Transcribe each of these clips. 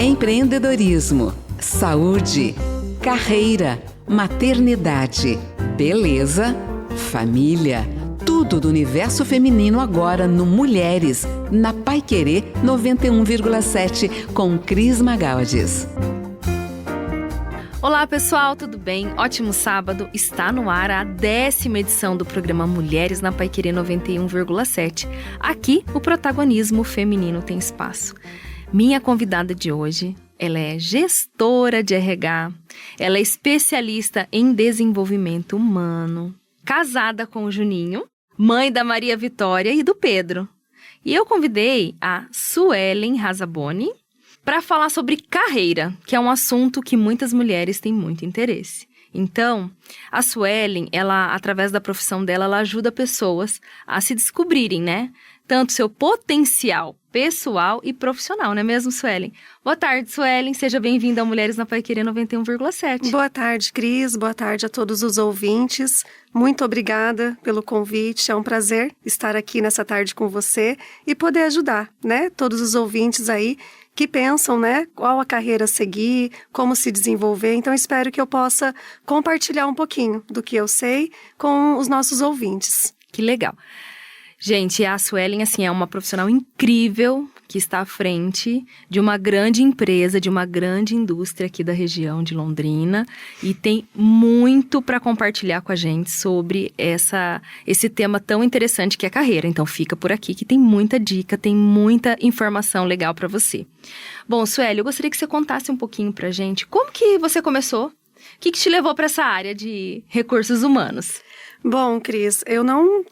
Empreendedorismo, saúde, carreira, maternidade, beleza, família. Tudo do universo feminino agora no Mulheres, na Paiquerê 91,7 com Cris Magalhães. Olá pessoal, tudo bem? Ótimo sábado, está no ar a 10ª edição do programa Mulheres na Paiquerê 91,7. Aqui o protagonismo feminino tem espaço. Minha convidada de hoje, ela é gestora de RH, ela é especialista em desenvolvimento humano, casada com o Juninho, mãe da Maria Vitória e do Pedro. E eu convidei a Suelen Razaboni para falar sobre carreira, que é um assunto que muitas mulheres têm muito interesse. Então, a Suelen, ela, através da profissão dela, ela ajuda pessoas a se descobrirem, né? Tanto seu potencial pessoal e profissional, não é mesmo, Suelen? Boa tarde, Suelen. Seja bem-vinda ao Mulheres na Paiquerê 91,7. Boa tarde, Cris. Boa tarde a todos os ouvintes. Muito obrigada pelo convite. É um prazer estar aqui nessa tarde com você e poder ajudar, né? Todos os ouvintes aí que pensam, né? Qual a carreira a seguir, como se desenvolver. Então, espero que eu possa compartilhar um pouquinho do que eu sei com os nossos ouvintes. Que legal. Gente, a Suelen, assim, é uma profissional incrível que está à frente de uma grande empresa, de uma grande indústria aqui da região de Londrina e tem muito para compartilhar com a gente sobre esse tema tão interessante que é a carreira. Então, fica por aqui que tem muita dica, tem muita informação legal para você. Bom, Suelen, eu gostaria que você contasse um pouquinho para a gente como que você começou, o que te levou para essa área de recursos humanos? Bom, Cris, eu não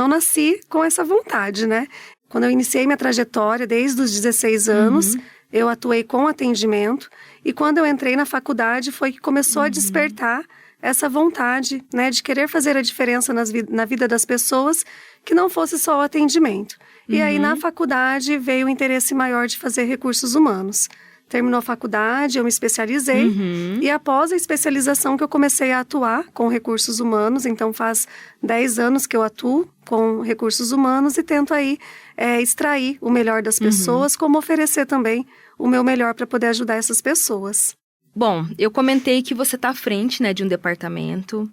nasci com essa vontade, né? Quando eu iniciei minha trajetória, desde os 16 anos, eu atuei com atendimento. E quando eu entrei na faculdade, foi que começou a despertar essa vontade, né? De querer fazer a diferença na vida das pessoas, que não fosse só o atendimento. E aí, na faculdade, veio o interesse maior de fazer recursos humanos. Terminou a faculdade, eu me especializei e após a especialização que eu comecei a atuar com recursos humanos, então faz 10 anos que eu atuo com recursos humanos e tento aí extrair o melhor das pessoas, como oferecer também o meu melhor para poder ajudar essas pessoas. Bom, eu comentei que você está à frente, né, de um departamento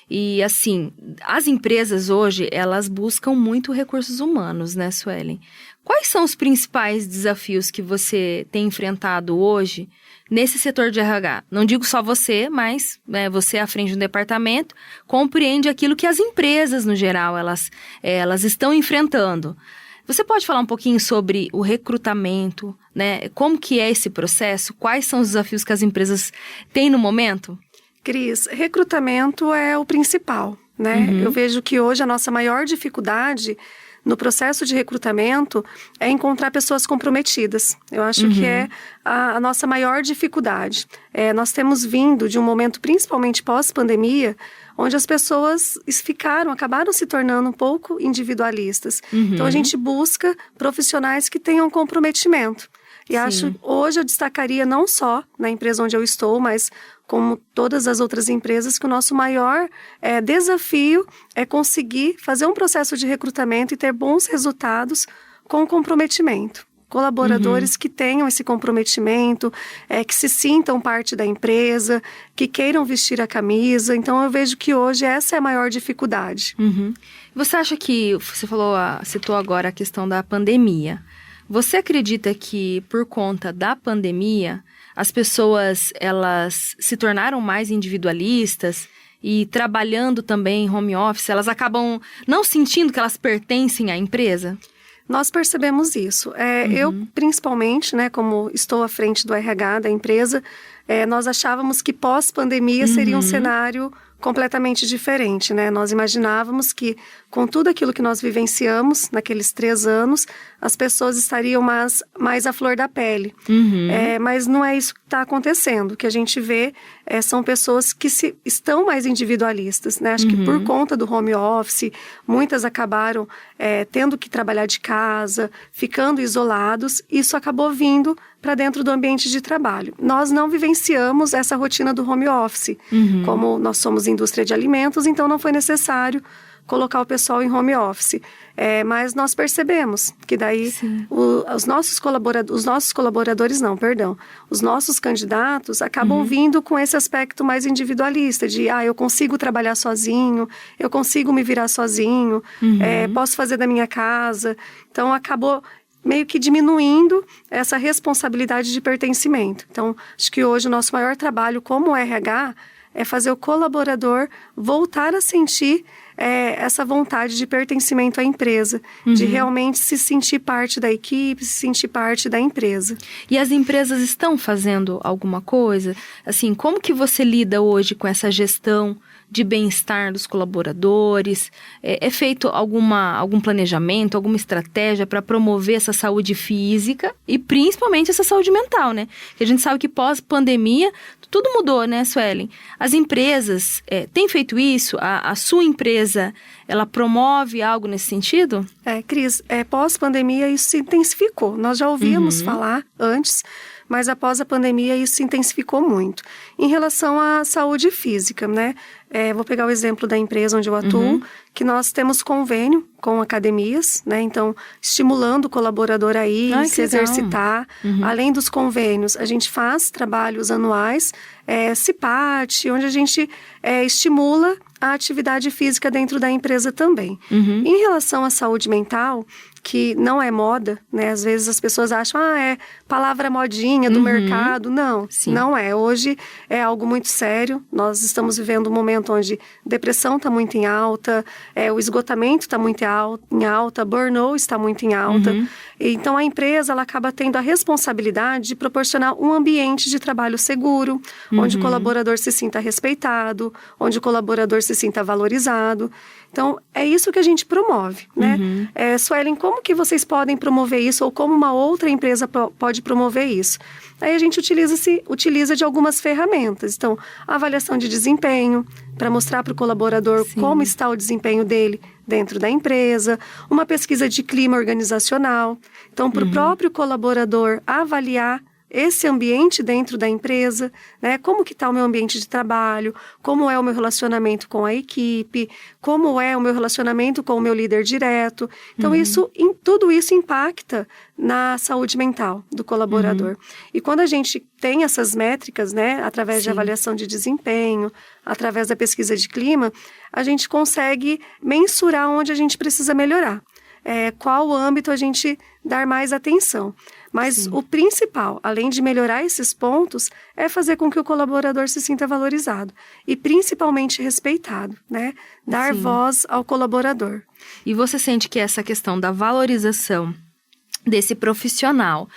e, assim, as empresas hoje, elas buscam muito recursos humanos, né, Suelen? Quais são os principais desafios que você tem enfrentado hoje nesse setor de RH? Não digo só você, mas você à frente de um departamento compreende aquilo que as empresas, no geral, elas estão enfrentando. Você pode falar um pouquinho sobre o recrutamento, né? Como que é esse processo? Quais são os desafios que as empresas têm no momento? Cris, recrutamento é o principal, né? Eu vejo que hoje a nossa maior dificuldade no processo de recrutamento é encontrar pessoas comprometidas. Eu acho que é a nossa maior dificuldade. Nós temos vindo de um momento, principalmente pós-pandemia, onde as pessoas acabaram se tornando um pouco individualistas. Então, a gente busca profissionais que tenham comprometimento. E hoje eu destacaria não só na empresa onde eu estou, mas como todas as outras empresas, que o nosso maior desafio é conseguir fazer um processo de recrutamento e ter bons resultados com comprometimento. Colaboradores que tenham esse comprometimento, que se sintam parte da empresa, que queiram vestir a camisa. Então, eu vejo que hoje essa é a maior dificuldade. Você acha que, você citou agora a questão da pandemia. Você acredita que, por conta da pandemia, as pessoas, elas se tornaram mais individualistas e trabalhando também em home office, elas acabam não sentindo que elas pertencem à empresa? Nós percebemos isso. Eu, principalmente, né, como estou à frente do RH da empresa, nós achávamos que pós-pandemia seria um cenário completamente diferente, né? Nós imaginávamos que, com tudo aquilo que nós vivenciamos naqueles 3 anos, as pessoas estariam mais à flor da pele. Mas não é isso que está acontecendo. O que a gente vê são pessoas que estão mais individualistas, né? Acho que por conta do home office, muitas acabaram tendo que trabalhar de casa, ficando isolados. Isso acabou vindo para dentro do ambiente de trabalho. Nós não vivenciamos essa rotina do home office. Como nós somos indústria de alimentos, então não foi necessário colocar o pessoal em home office. Mas nós percebemos que daí os nossos candidatos acabam vindo com esse aspecto mais individualista, de eu consigo trabalhar sozinho, eu consigo me virar sozinho, posso fazer da minha casa. Então acabou meio que diminuindo essa responsabilidade de pertencimento. Então acho que hoje o nosso maior trabalho como RH é fazer o colaborador voltar a sentir essa vontade de pertencimento à empresa, de realmente se sentir parte da equipe, se sentir parte da empresa. E as empresas estão fazendo alguma coisa? Assim, como que você lida hoje com essa gestão de bem-estar dos colaboradores? É feito algum planejamento, alguma estratégia para promover essa saúde física e principalmente essa saúde mental, né? Que a gente sabe que pós-pandemia tudo mudou, né, Suelen? As empresas têm feito isso? A sua empresa, ela promove algo nesse sentido? Cris, pós-pandemia isso se intensificou. Nós já ouvíamos falar antes, mas após a pandemia isso se intensificou muito. Em relação à saúde física, né? Vou pegar o exemplo da empresa onde eu atuo, que nós temos convênio com academias, né? Então, estimulando o colaborador a ir, se exercitar. Além dos convênios, a gente faz trabalhos anuais, CIPAT, onde a gente estimula a atividade física dentro da empresa também. Em relação à saúde mental, que não é moda, né? Às vezes as pessoas acham, é palavra modinha do mercado. Não, não é. Hoje é algo muito sério. Nós estamos vivendo um momento onde depressão está muito em alta, o esgotamento está muito em alta, burnout está muito em alta. Então a empresa ela acaba tendo a responsabilidade de proporcionar um ambiente de trabalho seguro, onde o colaborador se sinta respeitado, onde o colaborador se sinta valorizado. Então, é isso que a gente promove, né? Suelen, como que vocês podem promover isso ou como uma outra empresa pode promover isso? Aí a gente utiliza de algumas ferramentas. Então, a avaliação de desempenho, para mostrar para o colaborador como está o desempenho dele dentro da empresa, uma pesquisa de clima organizacional. Então, para o próprio colaborador avaliar esse ambiente dentro da empresa, né? Como que está o meu ambiente de trabalho, como é o meu relacionamento com a equipe, como é o meu relacionamento com o meu líder direto. Então, tudo isso impacta na saúde mental do colaborador. E quando a gente tem essas métricas, né? Através de avaliação de desempenho, através da pesquisa de clima, a gente consegue mensurar onde a gente precisa melhorar. Qual âmbito a gente dar mais atenção. Mas o principal, além de melhorar esses pontos, é fazer com que o colaborador se sinta valorizado e principalmente respeitado, né? Dar voz ao colaborador. E você sente que essa questão da valorização desse profissional,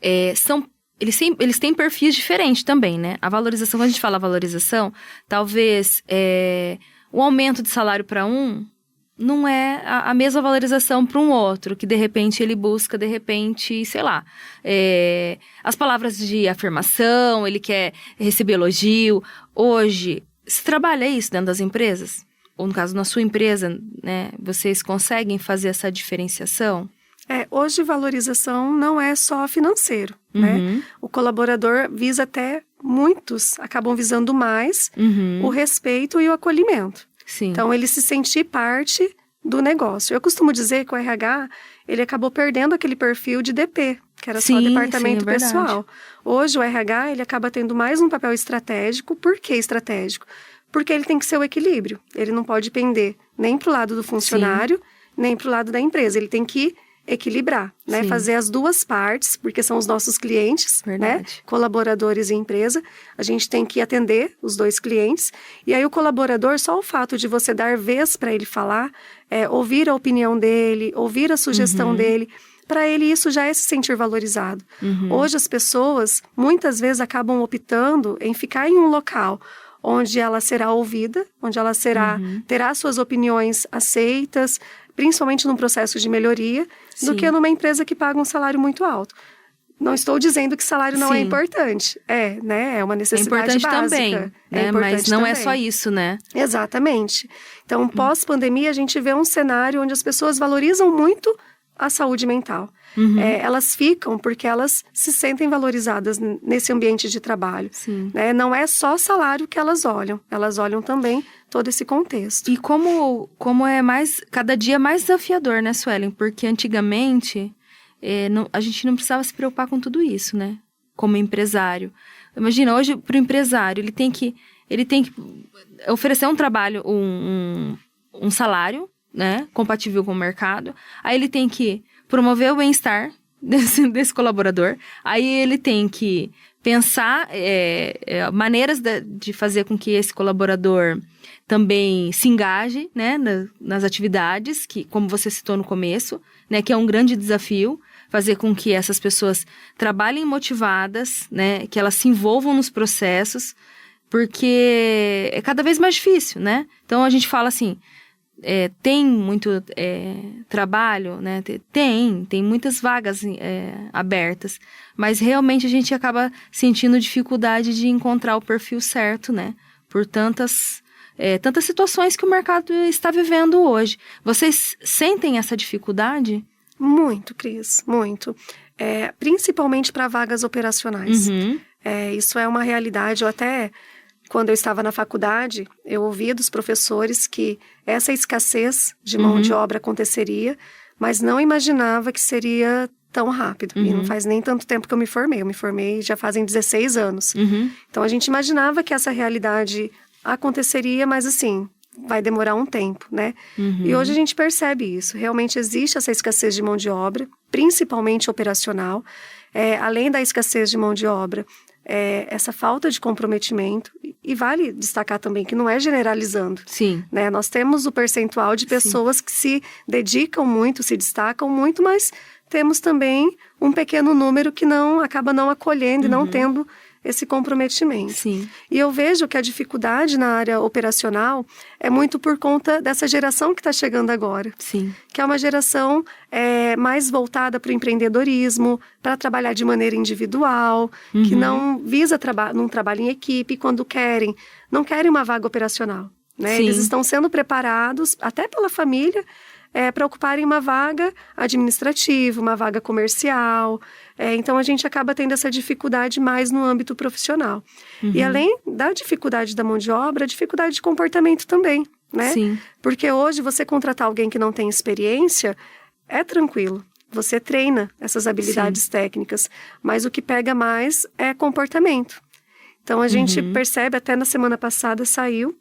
eles têm perfis diferentes também, né? A valorização, quando a gente fala valorização, talvez o aumento de salário para um não é a mesma valorização para um outro, que de repente ele busca, sei lá, as palavras de afirmação, ele quer receber elogio. Hoje, se trabalha isso dentro das empresas? Ou no caso, na sua empresa, né, vocês conseguem fazer essa diferenciação? Hoje valorização não é só financeiro, né? O colaborador visa muitos acabam visando mais o respeito e o acolhimento. Então, ele se sentir parte do negócio. Eu costumo dizer que o RH, ele acabou perdendo aquele perfil de DP, que era só departamento pessoal. Hoje, o RH, ele acaba tendo mais um papel estratégico. Por que estratégico? Porque ele tem que ser o equilíbrio. Ele não pode pender nem para o lado do funcionário, nem para o lado da empresa. Ele tem que equilibrar, né? Fazer as duas partes, porque são os nossos clientes, né? Colaboradores e empresa. A gente tem que atender os dois clientes. E aí o colaborador, só o fato de você dar vez para ele falar, ouvir a opinião dele, ouvir a sugestão dele, para ele isso já é se sentir valorizado. Hoje as pessoas, muitas vezes, acabam optando em ficar em um local onde ela será ouvida, onde ela terá suas opiniões aceitas, principalmente num processo de melhoria, do que numa empresa que paga um salário muito alto. Não estou dizendo que salário não é importante. Né? É uma necessidade básica. Também, né? Mas não é só isso, né? Exatamente. Então, pós-pandemia, a gente vê um cenário onde as pessoas valorizam muito a saúde mental. Elas ficam porque elas se sentem valorizadas nesse ambiente de trabalho. Né? Não é só salário que elas olham também todo esse contexto. E como é cada dia mais desafiador, né, Suelen? Porque antigamente a gente não precisava se preocupar com tudo isso, né? Como empresário. Imagina, hoje, para o empresário, ele tem que oferecer um trabalho, um salário, né, compatível com o mercado. Aí ele tem que promover o bem-estar desse colaborador. Aí ele tem que pensar maneiras de fazer com que esse colaborador também se engaje, né, nas atividades, que, como você citou no começo, né, que é um grande desafio, fazer com que essas pessoas trabalhem motivadas, né, que elas se envolvam nos processos, porque é cada vez mais difícil, né? Então a gente fala assim, tem muito trabalho, né? Tem muitas vagas abertas, mas realmente a gente acaba sentindo dificuldade de encontrar o perfil certo, né? Por tantas situações que o mercado está vivendo hoje. Vocês sentem essa dificuldade? Muito, Cris, muito. Principalmente para vagas operacionais. Isso é uma realidade. Quando eu estava na faculdade, eu ouvia dos professores que essa escassez de mão de obra aconteceria, mas não imaginava que seria tão rápido. E não faz nem tanto tempo que eu me formei. Eu me formei já fazem 16 anos. Então, a gente imaginava que essa realidade aconteceria, mas assim, vai demorar um tempo, né? E hoje a gente percebe isso. Realmente existe essa escassez de mão de obra, principalmente operacional. Além da escassez de mão de obra, essa falta de comprometimento, e vale destacar também que não é generalizando. Sim. Né? Nós temos o percentual de pessoas que se dedicam muito, se destacam muito, mas temos também um pequeno número que acaba não acolhendo e não tendo esse comprometimento. Sim. E eu vejo que a dificuldade na área operacional é muito por conta dessa geração que está chegando agora. Sim. Que é uma geração mais voltada para o empreendedorismo, para trabalhar de maneira individual, que não visa não trabalha em equipe, quando não querem uma vaga operacional. Né? Eles estão sendo preparados, até pela família, para ocuparem uma vaga administrativa, uma vaga comercial. Então, a gente acaba tendo essa dificuldade mais no âmbito profissional. E além da dificuldade da mão de obra, a dificuldade de comportamento também, né? Sim. Porque hoje, você contratar alguém que não tem experiência, é tranquilo. Você treina essas habilidades técnicas, mas o que pega mais é comportamento. Então, a gente percebe, até na semana passada saiu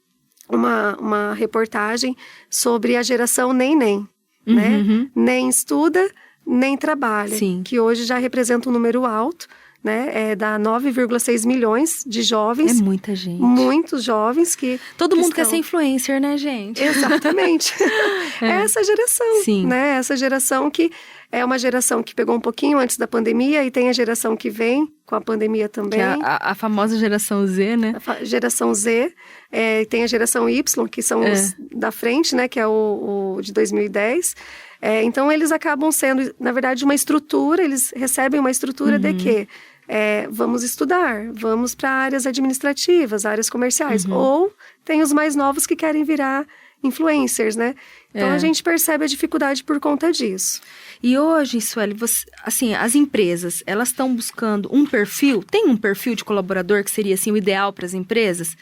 uma reportagem sobre a geração nem, né? Nem estuda, nem trabalha. Sim. Que hoje já representa um número alto, né? Dá 9,6 milhões de jovens. É muita gente. Muitos jovens que Todo mundo quer ser influencer, né, gente? Exatamente. Essa geração, Sim. né? Essa geração que é uma geração que pegou um pouquinho antes da pandemia, e tem a geração que vem com a pandemia também. Que é a famosa geração Z, né? A geração Z, tem a geração Y, que são os da frente, né? Que é o de 2010. Então, eles acabam sendo, na verdade, uma estrutura, eles recebem uma estrutura de que vamos estudar, vamos para áreas administrativas, áreas comerciais. Ou tem os mais novos que querem virar influencers, né? Então, a gente percebe a dificuldade por conta disso. E hoje, Sueli, assim, as empresas, elas estão buscando um perfil? Tem um perfil de colaborador que seria, assim, o ideal para as empresas?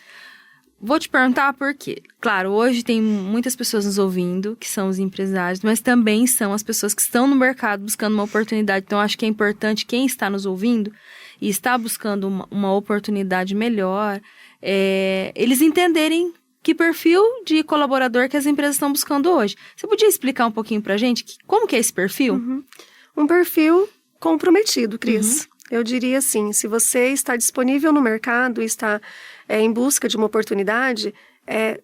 Vou te perguntar por quê. Claro, hoje tem muitas pessoas nos ouvindo, que são os empresários, mas também são as pessoas que estão no mercado buscando uma oportunidade. Então, acho que é importante quem está nos ouvindo e está buscando uma oportunidade melhor, eles entenderem que perfil de colaborador que as empresas estão buscando hoje. Você podia explicar um pouquinho pra gente como que é esse perfil? Um perfil comprometido, Cris. Eu diria assim, se você está disponível no mercado e está em busca de uma oportunidade,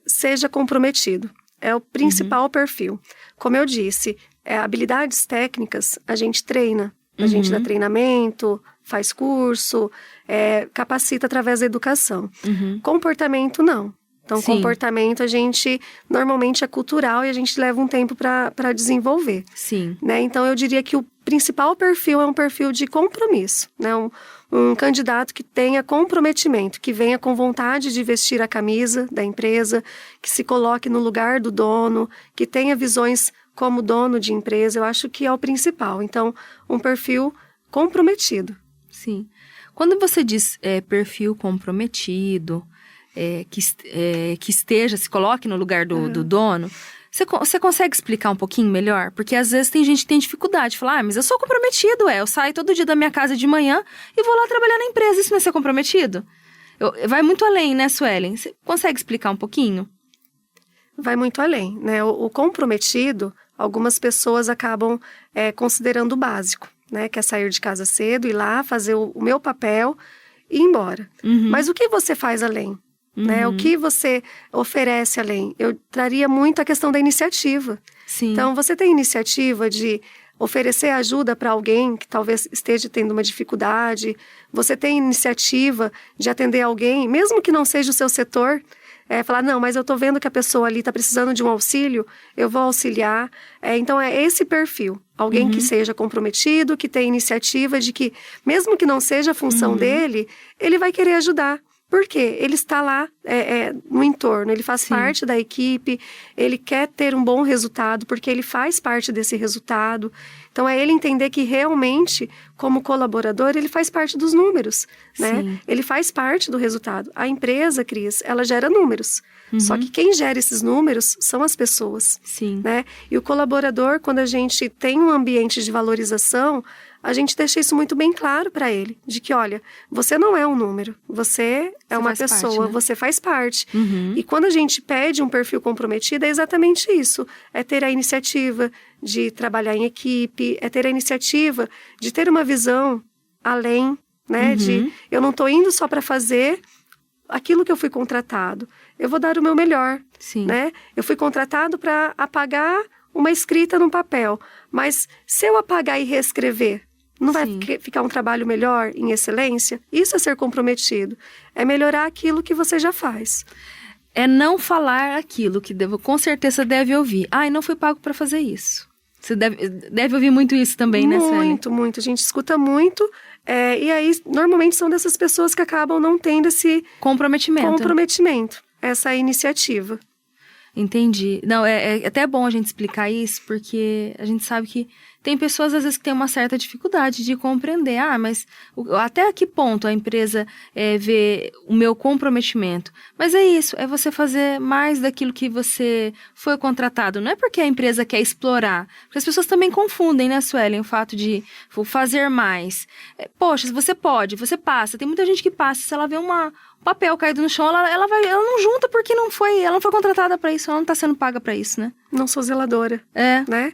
seja comprometido. É o principal perfil. Como eu disse, habilidades técnicas a gente treina. A gente dá treinamento, faz curso, capacita através da educação. Comportamento, não. Então, comportamento a gente, normalmente é cultural e a gente leva um tempo para desenvolver. Sim. Né? Então, eu diria que o principal perfil é um perfil de compromisso, né? Um candidato que tenha comprometimento, que venha com vontade de vestir a camisa da empresa, que se coloque no lugar do dono, que tenha visões como dono de empresa, eu acho que é o principal. Então, um perfil comprometido. Sim. Quando você diz perfil comprometido, que esteja, se coloque no lugar do dono, você consegue explicar um pouquinho melhor? Porque às vezes tem gente que tem dificuldade de falar, mas eu sou comprometido, eu saio todo dia da minha casa de manhã e vou lá trabalhar na empresa, isso não é ser comprometido? Vai muito além, né, Suelen? Você consegue explicar um pouquinho? Vai muito além, né? O comprometido, algumas pessoas acabam considerando o básico, né? Que é sair de casa cedo, ir lá, fazer o meu papel e ir embora. Mas o que você faz além? Né? O que você oferece além? Eu traria muito a questão da iniciativa. Sim. Então, você tem iniciativa de oferecer ajuda para alguém que talvez esteja tendo uma dificuldade. Você tem iniciativa de atender alguém, mesmo que não seja o seu setor. Falar, não, mas eu estou vendo que a pessoa ali está precisando de um auxílio, eu vou auxiliar. Então, é esse perfil. Alguém que seja comprometido, que tenha iniciativa de que, mesmo que não seja a função dele, ele vai querer ajudar. Por quê? Ele está lá no entorno, ele faz parte da equipe, ele quer ter um bom resultado, porque ele faz parte desse resultado. Então, é ele entender que realmente, como colaborador, ele faz parte dos números, né? Sim. Ele faz parte do resultado. A empresa, Cris, ela gera números. Só que quem gera esses números são as pessoas. Sim. Né? E o colaborador, quando a gente tem um ambiente de valorização, a gente deixa isso muito bem claro para ele, de que, olha, você não é um número, você é uma pessoa, parte, né? Você faz parte. E quando a gente pede um perfil comprometido, é exatamente isso, é ter a iniciativa de trabalhar em equipe, é ter a iniciativa de ter uma visão além, né, de eu não estou indo só para fazer aquilo que eu fui contratado, eu vou dar o meu melhor, né? Eu fui contratado para apagar uma escrita num papel, mas se eu apagar e reescrever, não vai ficar um trabalho melhor, em excelência? Isso é ser comprometido. É melhorar aquilo que você já faz. É não falar aquilo que com certeza deve ouvir. E não fui pago para fazer isso. Você deve ouvir muito isso também, né, Suelen? Muito, muito. A gente escuta muito. E aí, normalmente, são dessas pessoas que acabam não tendo esse comprometimento, essa iniciativa. Entendi. Não, é até bom a gente explicar isso, porque a gente sabe que tem pessoas, às vezes, que têm uma certa dificuldade de compreender. Mas até que ponto a empresa vê o meu comprometimento? Mas é isso, é você fazer mais daquilo que você foi contratado. Não é porque a empresa quer explorar. Porque as pessoas também confundem, né, Suelen, o fato de fazer mais. Poxa, você pode, você passa. Tem muita gente que passa, se ela vê um papel caído no chão, ela não junta porque ela não foi contratada para isso, ela não está sendo paga para isso, né? Não sou zeladora, né?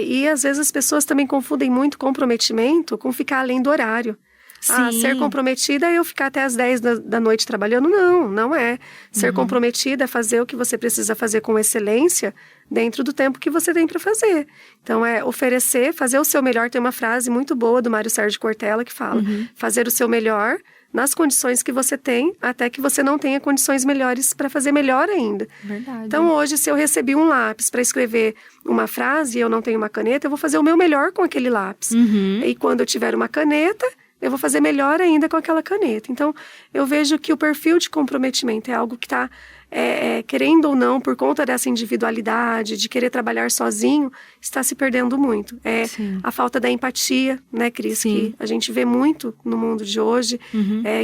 E às vezes as pessoas também confundem muito comprometimento com ficar além do horário. Ser comprometida é eu ficar até as 10 da noite trabalhando? Não é. Ser comprometida é fazer o que você precisa fazer com excelência dentro do tempo que você tem para fazer. Então, é oferecer, fazer o seu melhor. Tem uma frase muito boa do Mário Sérgio Cortella que fala, fazer o seu melhor nas condições que você tem, até que você não tenha condições melhores para fazer melhor ainda. Verdade. Então, hoje, se eu recebi um lápis para escrever uma frase e eu não tenho uma caneta, eu vou fazer o meu melhor com aquele lápis. E quando eu tiver uma caneta, eu vou fazer melhor ainda com aquela caneta. Então, eu vejo que o perfil de comprometimento é algo que está, querendo ou não, por conta dessa individualidade, de querer trabalhar sozinho, está se perdendo muito. A falta da empatia, né, Cris, que a gente vê muito no mundo de hoje.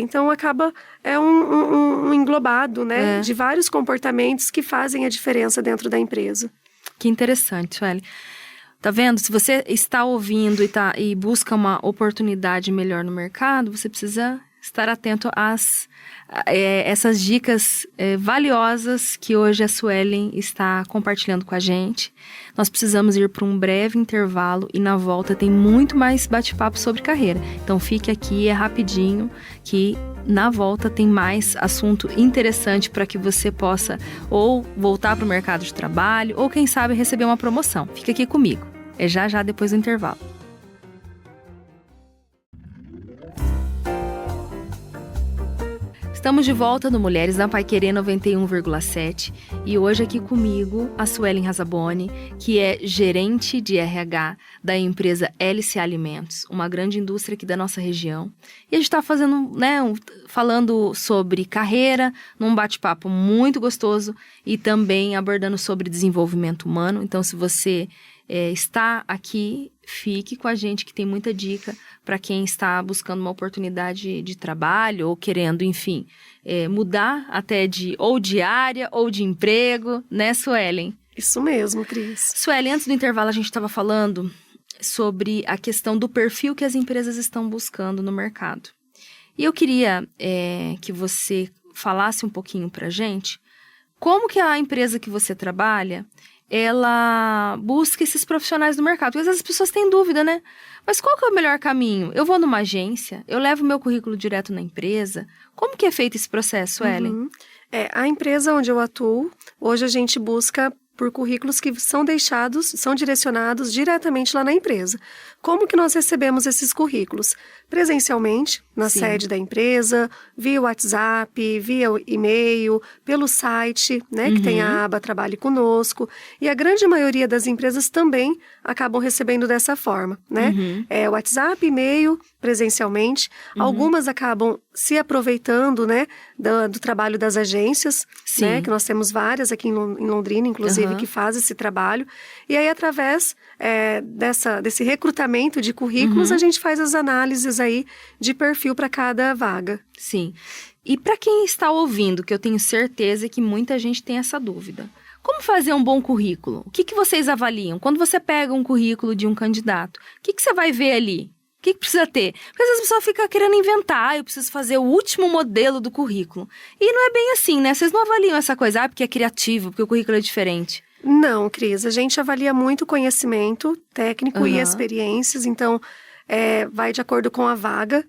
Então, acaba um englobado, né, de vários comportamentos que fazem a diferença dentro da empresa. Que interessante, Suelen. Tá vendo? Se você está ouvindo e busca uma oportunidade melhor no mercado, você precisa estar atento às essas dicas valiosas que hoje a Suelen está compartilhando com a gente. Nós precisamos ir para um breve intervalo e na volta tem muito mais bate-papo sobre carreira. Então fique aqui, é rapidinho, que na volta tem mais assunto interessante para que você possa ou voltar para o mercado de trabalho ou quem sabe receber uma promoção. Fica aqui comigo. É já depois do intervalo. Estamos de volta no Mulheres na Paiquerê 91,7 e hoje aqui comigo a Suelen Razaboni, que é gerente de RH da empresa LC Alimentos, uma grande indústria aqui da nossa região. E a gente está falando sobre carreira, num bate-papo muito gostoso e também abordando sobre desenvolvimento humano. Então, se você está aqui, fique com a gente que tem muita dica para quem está buscando uma oportunidade de trabalho ou querendo, enfim, mudar até de área ou de emprego, né, Suelen? Isso mesmo, Cris. Suelen, antes do intervalo a gente estava falando sobre a questão do perfil que as empresas estão buscando no mercado. E eu queria que você falasse um pouquinho para a gente como que a empresa que você trabalha ela busca esses profissionais do mercado. Porque às vezes as pessoas têm dúvida, né? Mas qual que é o melhor caminho? Eu vou numa agência, eu levo meu currículo direto na empresa. Como que é feito esse processo, Ellen? A empresa onde eu atuo, hoje a gente busca por currículos que são direcionados diretamente lá na empresa. Como que nós recebemos esses currículos? Presencialmente, na sede da empresa, via WhatsApp, via e-mail, pelo site, né, que tem a aba Trabalhe Conosco. E a grande maioria das empresas também acabam recebendo dessa forma, né? WhatsApp, e-mail, presencialmente. Algumas acabam se aproveitando, né, do trabalho das agências, né, que nós temos várias aqui em Londrina, inclusive, que fazem esse trabalho. E aí, através desse recrutamento de currículos, a gente faz as análises aí de perfil para cada vaga. Sim. E para quem está ouvindo, que eu tenho certeza que muita gente tem essa dúvida. Como fazer um bom currículo? O que vocês avaliam? Quando você pega um currículo de um candidato, o que você vai ver ali? O que precisa ter? Porque às vezes a pessoa fica querendo inventar, eu preciso fazer o último modelo do currículo. E não é bem assim, né? Vocês não avaliam essa coisa, porque é criativo, porque o currículo é diferente. Não, Cris, a gente avalia muito conhecimento técnico e experiências, então vai de acordo com a vaga.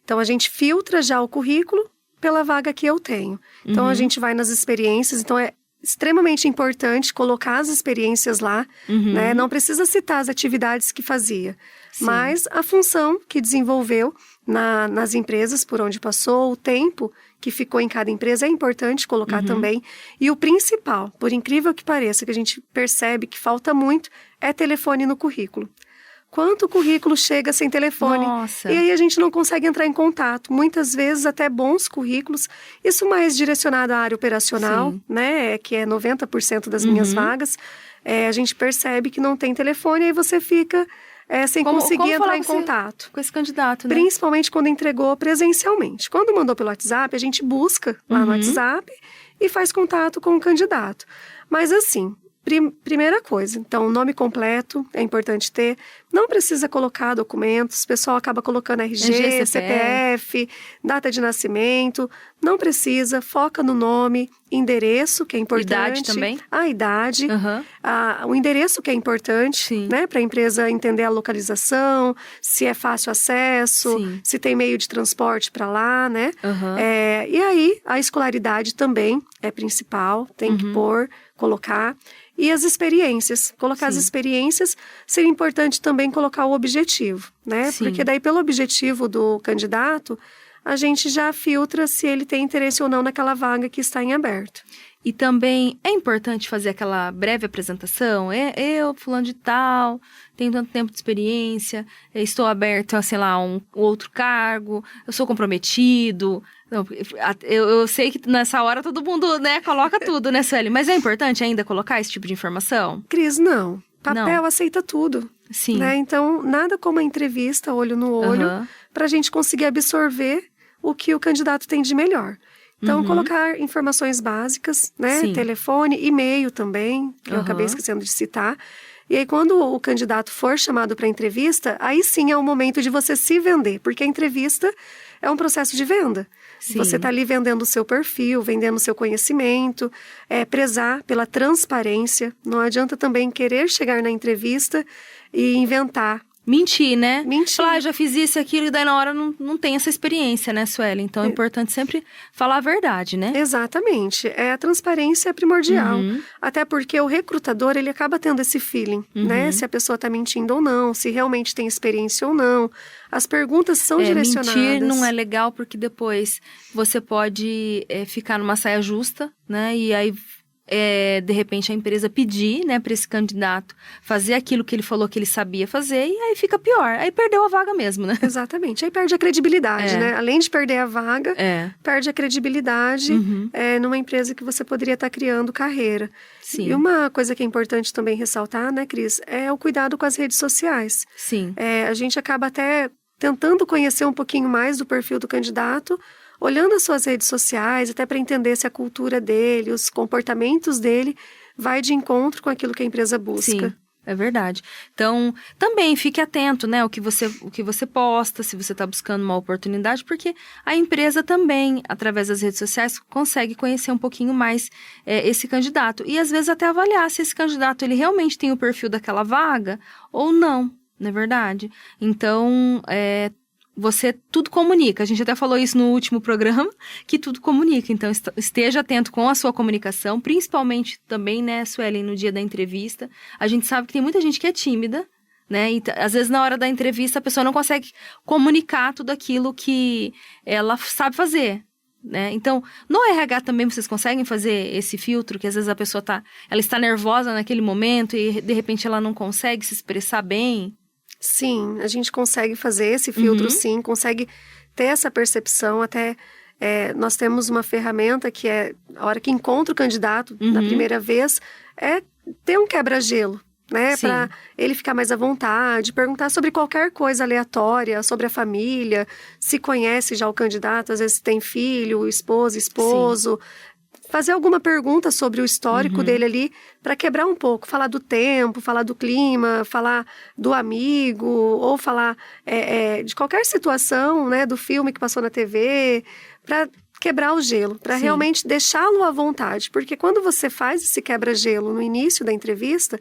Então a gente filtra já o currículo pela vaga que eu tenho. Então a gente vai nas experiências, então é extremamente importante colocar as experiências lá, né? Não precisa citar as atividades que fazia, mas a função que desenvolveu nas empresas por onde passou, o tempo que ficou em cada empresa é importante colocar também. E o principal, por incrível que pareça, que a gente percebe que falta muito, é telefone no currículo. Quanto currículo chega sem telefone? Nossa. E aí a gente não consegue entrar em contato. Muitas vezes até bons currículos, isso mais direcionado à área operacional, né, que é 90% das minhas vagas, a gente percebe que não tem telefone e aí você fica sem conseguir entrar em contato. Com esse candidato, né? Principalmente quando entregou presencialmente. Quando mandou pelo WhatsApp, a gente busca lá no WhatsApp e faz contato com o candidato. Mas assim, primeira coisa, então, o nome completo é importante ter. Não precisa colocar documentos, o pessoal acaba colocando RG, CPF, data de nascimento. Não precisa, foca no nome, endereço, que é importante. Idade também? A idade. O endereço, que é importante, né? Para a empresa entender a localização, se é fácil acesso, se tem meio de transporte para lá, né? E aí, a escolaridade também é principal, tem que colocar. E as experiências. Colocar as experiências, seria importante também colocar o objetivo, né? Porque daí, pelo objetivo do candidato, a gente já filtra se ele tem interesse ou não naquela vaga que está em aberto. E também é importante fazer aquela breve apresentação. Eu, fulano de tal, tenho tanto tempo de experiência, estou aberto a, sei lá, um outro cargo, eu sou comprometido. Eu sei que nessa hora todo mundo, né, coloca tudo, né, Sueli? Mas é importante ainda colocar esse tipo de informação? Cris, não. Papel aceita tudo. Sim. Né? Então, nada como a entrevista, olho no olho, para a gente conseguir absorver o que o candidato tem de melhor. Então, colocar informações básicas, né? Telefone, e-mail também, que eu acabei esquecendo de citar. E aí, quando o candidato for chamado para entrevista, aí sim é o momento de você se vender, porque a entrevista é um processo de venda. Você está ali vendendo o seu perfil, vendendo o seu conhecimento, prezar pela transparência. Não adianta também querer chegar na entrevista e inventar mentir, né? Mentir. Falar, já fiz isso e aquilo, e daí na hora não tem essa experiência, né, Sueli? Então é importante sempre falar a verdade, né? Exatamente. A transparência é primordial. Até porque o recrutador, ele acaba tendo esse feeling, né? Se a pessoa está mentindo ou não, se realmente tem experiência ou não. As perguntas são direcionadas. Mentir não é legal porque depois você pode ficar numa saia justa, né? E aí... de repente a empresa pedir, né, para esse candidato fazer aquilo que ele falou que ele sabia fazer, e aí fica pior, aí perdeu a vaga mesmo, né? Exatamente, aí perde a credibilidade, né? Além de perder a vaga, perde a credibilidade numa empresa que você poderia estar criando carreira. Sim. E uma coisa que é importante também ressaltar, né, Cris, é o cuidado com as redes sociais. Sim. A gente acaba até tentando conhecer um pouquinho mais do perfil do candidato, olhando as suas redes sociais, até para entender se a cultura dele, os comportamentos dele, vai de encontro com aquilo que a empresa busca. Sim, é verdade. Então, também fique atento, né, o que você posta, se você está buscando uma oportunidade, porque a empresa também, através das redes sociais, consegue conhecer um pouquinho mais esse candidato. E, às vezes, até avaliar se esse candidato ele realmente tem o perfil daquela vaga ou não, não é verdade? Então, você tudo comunica. A gente até falou isso no último programa, que tudo comunica. Então, esteja atento com a sua comunicação, principalmente também, né, Suelen, no dia da entrevista. A gente sabe que tem muita gente que é tímida, né? E às vezes, na hora da entrevista, a pessoa não consegue comunicar tudo aquilo que ela sabe fazer, né? Então, no RH também vocês conseguem fazer esse filtro, que às vezes a pessoa ela está nervosa naquele momento e, de repente, ela não consegue se expressar bem. Sim, a gente consegue fazer esse filtro, sim, consegue ter essa percepção. Até nós temos uma ferramenta que a hora que encontra o candidato na primeira vez, ter um quebra-gelo, né? Para ele ficar mais à vontade, perguntar sobre qualquer coisa aleatória, sobre a família, se conhece já o candidato, às vezes tem filho, esposo. Sim. Fazer alguma pergunta sobre o histórico dele ali, para quebrar um pouco, falar do tempo, falar do clima, falar do amigo, ou falar de qualquer situação, né, do filme que passou na TV, para quebrar o gelo, para realmente deixá-lo à vontade. Porque quando você faz esse quebra-gelo no início da entrevista,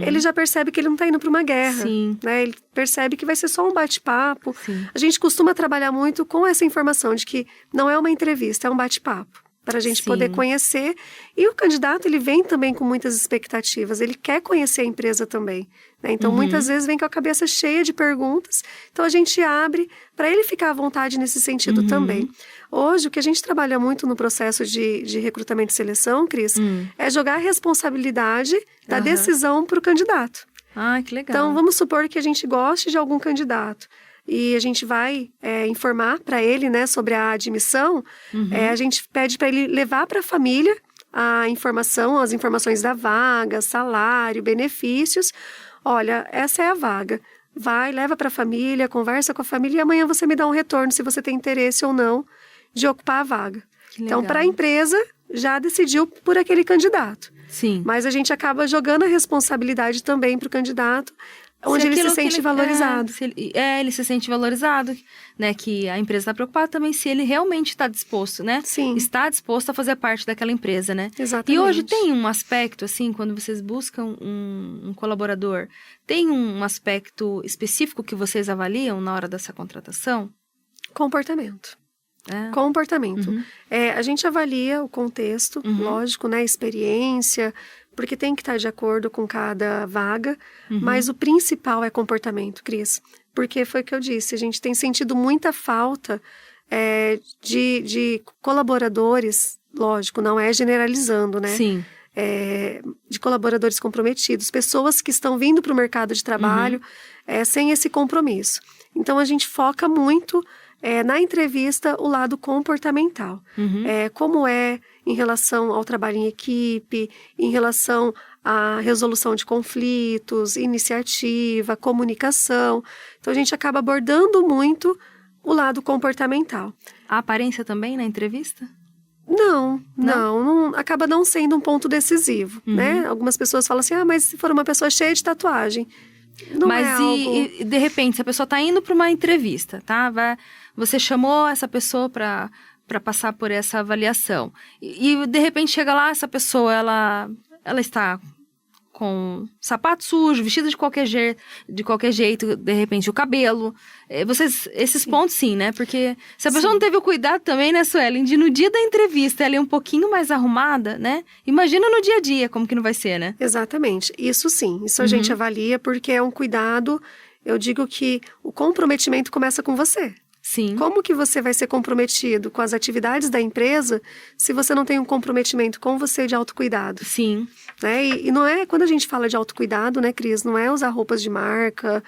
ele já percebe que ele não está indo para uma guerra. Sim. Né? Ele percebe que vai ser só um bate-papo. A gente costuma trabalhar muito com essa informação de que não é uma entrevista, é um bate-papo, para a gente poder conhecer. E o candidato, ele vem também com muitas expectativas, ele quer conhecer a empresa também, né? Então, muitas vezes vem com a cabeça cheia de perguntas, então a gente abre para ele ficar à vontade nesse sentido também. Hoje, o que a gente trabalha muito no processo de recrutamento e seleção, Cris, é jogar a responsabilidade da decisão para o candidato. Ah, que legal. Então, vamos supor que a gente goste de algum candidato e a gente vai informar para ele, né, sobre a admissão. A gente pede para ele levar para a família a informação, as informações da vaga, salário, benefícios. Olha, essa é a vaga. Vai, leva para a família, conversa com a família e amanhã você me dá um retorno se você tem interesse ou não de ocupar a vaga. Então, para a empresa, já decidiu por aquele candidato. Sim. Mas a gente acaba jogando a responsabilidade também para o candidato, onde ele se sente valorizado. Ele se sente valorizado, né? Que a empresa está preocupada também se ele realmente está disposto, né? Sim. Está disposto a fazer parte daquela empresa, né? Exatamente. E hoje tem um aspecto, assim, quando vocês buscam um colaborador, tem um aspecto específico que vocês avaliam na hora dessa contratação? Comportamento. Comportamento. A gente avalia o contexto, lógico, né? Experiência, porque tem que estar de acordo com cada vaga, mas o principal é comportamento, Cris. Porque foi o que eu disse, a gente tem sentido muita falta de colaboradores, lógico, não é generalizando, né? Sim. De colaboradores comprometidos, pessoas que estão vindo para o mercado de trabalho sem esse compromisso. Então, a gente foca muito na entrevista o lado comportamental. Como em relação ao trabalho em equipe, em relação à resolução de conflitos, iniciativa, comunicação. Então, a gente acaba abordando muito o lado comportamental. A aparência também na entrevista? Não, acaba não sendo um ponto decisivo, né? Algumas pessoas falam assim, mas se for uma pessoa cheia de tatuagem, não mas é algo... e de repente, se a pessoa está indo para uma entrevista, tá? Você chamou essa pessoa para passar por essa avaliação. E de repente chega lá, essa pessoa, ela está com sapato sujo, vestido de qualquer jeito, de repente o cabelo. Esses pontos sim, né? Porque se a pessoa não teve o cuidado também, né, Suelen, de no dia da entrevista ela ir um pouquinho mais arrumada, né? Imagina no dia a dia como que não vai ser, né? Exatamente. Isso sim, isso a gente avalia porque é um cuidado. Eu digo que o comprometimento começa com você. Sim. Como que você vai ser comprometido com as atividades da empresa se você não tem um comprometimento com você de autocuidado? Sim. Né? E não é, quando a gente fala de autocuidado, né, Cris, não é usar roupas de marca,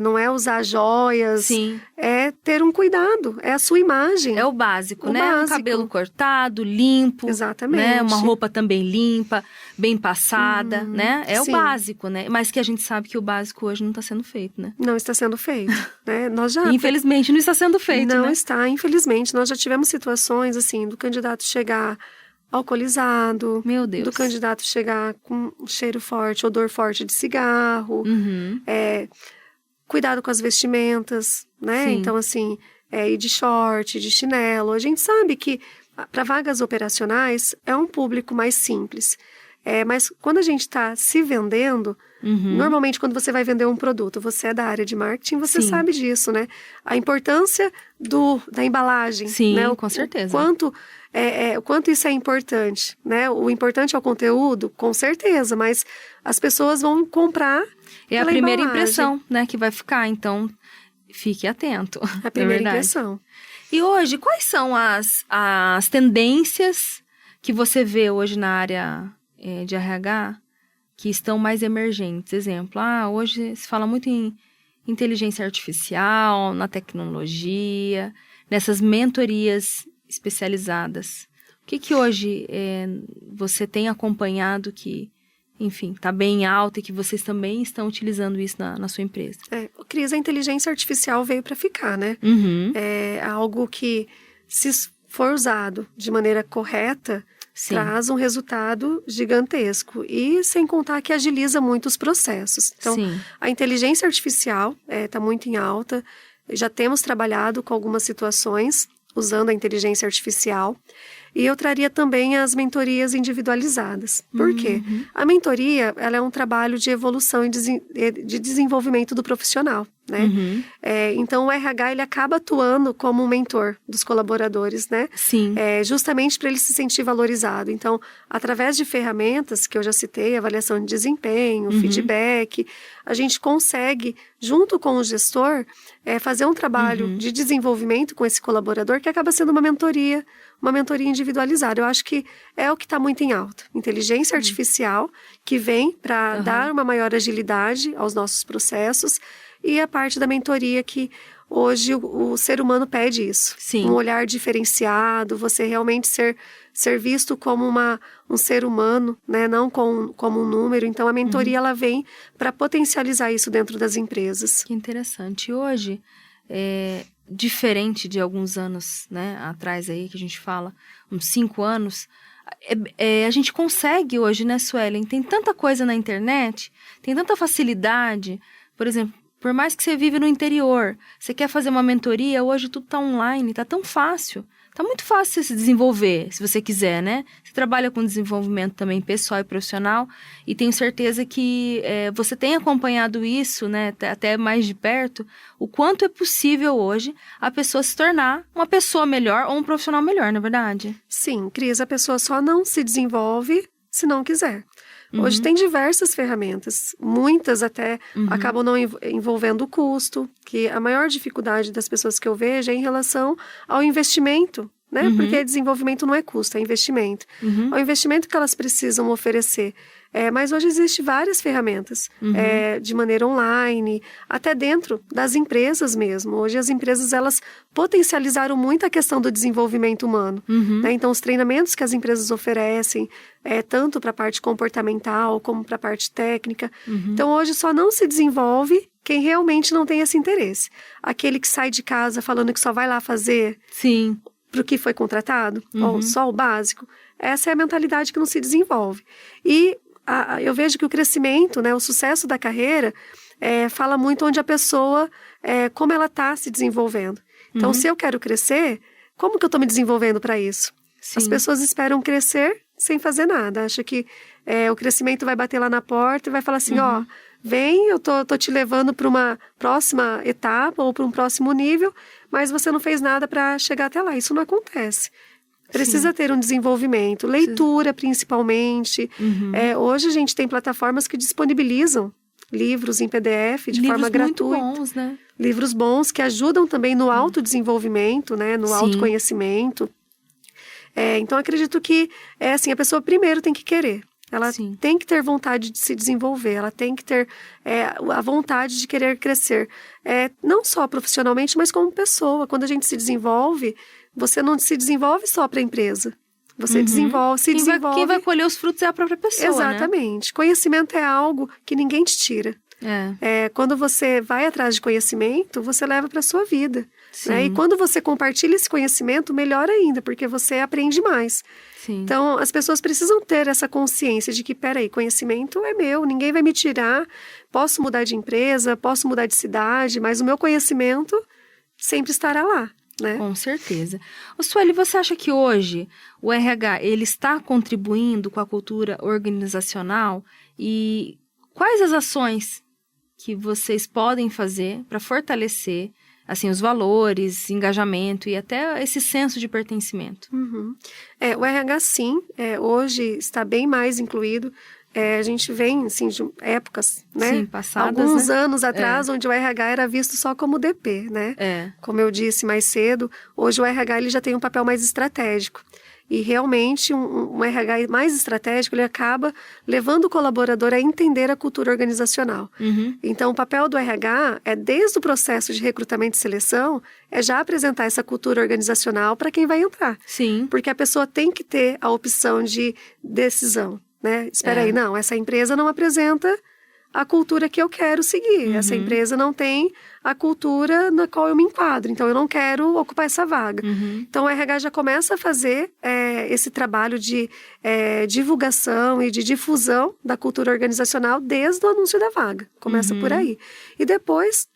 não é usar joias. Sim. É ter um cuidado, é a sua imagem. É o básico, né? Básico. Um cabelo cortado, limpo. Exatamente. Né? Uma roupa também limpa, bem passada, né? É sim. o básico, né? Mas que a gente sabe que o básico hoje não está sendo feito, né? Não está sendo feito, né? Nós já... Infelizmente não está sendo feito, não né? está, infelizmente. Nós já tivemos situações, assim, do candidato chegar alcoolizado. Meu Deus. Do candidato chegar com cheiro forte, odor forte de cigarro. Cuidado com as vestimentas, né? Sim. Então, assim, ir de short, de chinelo. A gente sabe que para vagas operacionais é um público mais simples. Mas quando a gente está se vendendo, normalmente quando você vai vender um produto, você é da área de marketing, você Sim. sabe disso, né? A importância da embalagem. Sim, né? com certeza. O quanto isso é importante, né? O importante é o conteúdo, com certeza, mas as pessoas vão comprar. É a primeira impressão, né, que vai ficar, então fique atento. A primeira impressão. E hoje, quais são as tendências que você vê hoje na área de RH que estão mais emergentes? Exemplo, hoje se fala muito em inteligência artificial, na tecnologia, nessas mentorias especializadas. O que hoje você tem acompanhado que, enfim, está bem alto e que vocês também estão utilizando isso na sua empresa? Cris, a inteligência artificial veio para ficar, né? É algo que, se for usado de maneira correta, Sim. traz um resultado gigantesco. E sem contar que agiliza muito os processos. Então, Sim. a inteligência artificial está muito em alta. Já temos trabalhado com algumas situações usando a inteligência artificial. E eu traria também as mentorias individualizadas. Por quê? A mentoria, ela é um trabalho de evolução e de desenvolvimento do profissional, né? Então, o RH, ele acaba atuando como um mentor dos colaboradores, né? Sim. Justamente para ele se sentir valorizado. Então, através de ferramentas que eu já citei, avaliação de desempenho, feedback, a gente consegue, junto com o gestor, fazer um trabalho de desenvolvimento com esse colaborador que acaba sendo uma mentoria individualizada. Eu acho que é o que está muito em alta. Inteligência artificial, que vem para dar uma maior agilidade aos nossos processos, e a parte da mentoria que hoje o ser humano pede isso. Sim. Um olhar diferenciado, você realmente ser visto como um ser humano, né? Não como um número. Então, a mentoria ela vem para potencializar isso dentro das empresas. Que interessante. Hoje, diferente de alguns anos, né, atrás aí, que a gente fala, uns 5 anos, a gente consegue hoje, né, Suelen? Tem tanta coisa na internet, tem tanta facilidade. Por exemplo, por mais que você vive no interior, você quer fazer uma mentoria, hoje tudo tá online, tá tão fácil. Tá muito fácil você se desenvolver, se você quiser, né? Você trabalha com desenvolvimento também pessoal e profissional, e tenho certeza que você tem acompanhado isso, né, até mais de perto, o quanto é possível hoje a pessoa se tornar uma pessoa melhor ou um profissional melhor, não é verdade? Sim, Cris, a pessoa só não se desenvolve se não quiser. Hoje tem diversas ferramentas, muitas até acabam não envolvendo o custo, que a maior dificuldade das pessoas que eu vejo é em relação ao investimento, né? Porque desenvolvimento não é custo, é investimento. Ao investimento que elas precisam oferecer. Mas hoje existem várias ferramentas, de maneira online, até dentro das empresas mesmo. Hoje as empresas, elas potencializaram muito a questão do desenvolvimento humano. Né? Então, os treinamentos que as empresas oferecem, tanto para a parte comportamental como para a parte técnica. Então, hoje só não se desenvolve quem realmente não tem esse interesse. Aquele que sai de casa falando que só vai lá fazer... Sim. Para o que foi contratado, ou só o básico. Essa é a mentalidade que não se desenvolve. E eu vejo que o crescimento, né, o sucesso da carreira, fala muito onde a pessoa, como ela está se desenvolvendo. Então, se eu quero crescer, como que eu estou me desenvolvendo para isso? Sim. As pessoas esperam crescer sem fazer nada. Acha que o crescimento vai bater lá na porta e vai falar assim, ó, vem, eu tô te levando para uma próxima etapa ou para um próximo nível, mas você não fez nada para chegar até lá. Isso não acontece. Precisa ter um desenvolvimento, leitura principalmente. Hoje a gente tem plataformas que disponibilizam livros em PDF de forma gratuita. Livros muito bons, né? Livros bons que ajudam também no autodesenvolvimento, né? No autoconhecimento. Então, acredito que assim, a pessoa primeiro tem que querer. Ela tem que ter vontade de se desenvolver, ela tem que ter a vontade de querer crescer. Não só profissionalmente, mas como pessoa. Quando a gente se desenvolve, você não se desenvolve só para a empresa. Você desenvolve. Quem vai colher os frutos é a própria pessoa, Exatamente. Né? Conhecimento é algo que ninguém te tira. Quando você vai atrás de conhecimento, você leva para a sua vida. Né? E quando você compartilha esse conhecimento, melhor ainda, porque você aprende mais. Então, as pessoas precisam ter essa consciência de que, peraí, conhecimento é meu, ninguém vai me tirar, posso mudar de empresa, posso mudar de cidade, mas o meu conhecimento sempre estará lá. Né? Com certeza. Sueli, você acha que hoje o RH ele está contribuindo com a cultura organizacional? E quais as ações que vocês podem fazer para fortalecer assim, os valores, engajamento e até esse senso de pertencimento? O RH, sim, hoje está bem mais incluído. A gente vem, assim, de épocas, né? Sim, passadas, alguns anos atrás, onde o RH era visto só como DP, né? Como eu disse mais cedo, hoje o RH ele já tem um papel mais estratégico. E realmente um RH mais estratégico, ele acaba levando o colaborador a entender a cultura organizacional. Então, o papel do RH desde o processo de recrutamento e seleção, já apresentar essa cultura organizacional para quem vai entrar. Sim. Porque a pessoa tem que ter a opção de decisão. Né? Espera aí, não, essa empresa não apresenta a cultura que eu quero seguir. Essa empresa não tem a cultura na qual eu me enquadro. Então, eu não quero ocupar essa vaga. Então, o RH já começa a fazer esse trabalho de divulgação e de difusão da cultura organizacional desde o anúncio da vaga. Começa por aí. E depois,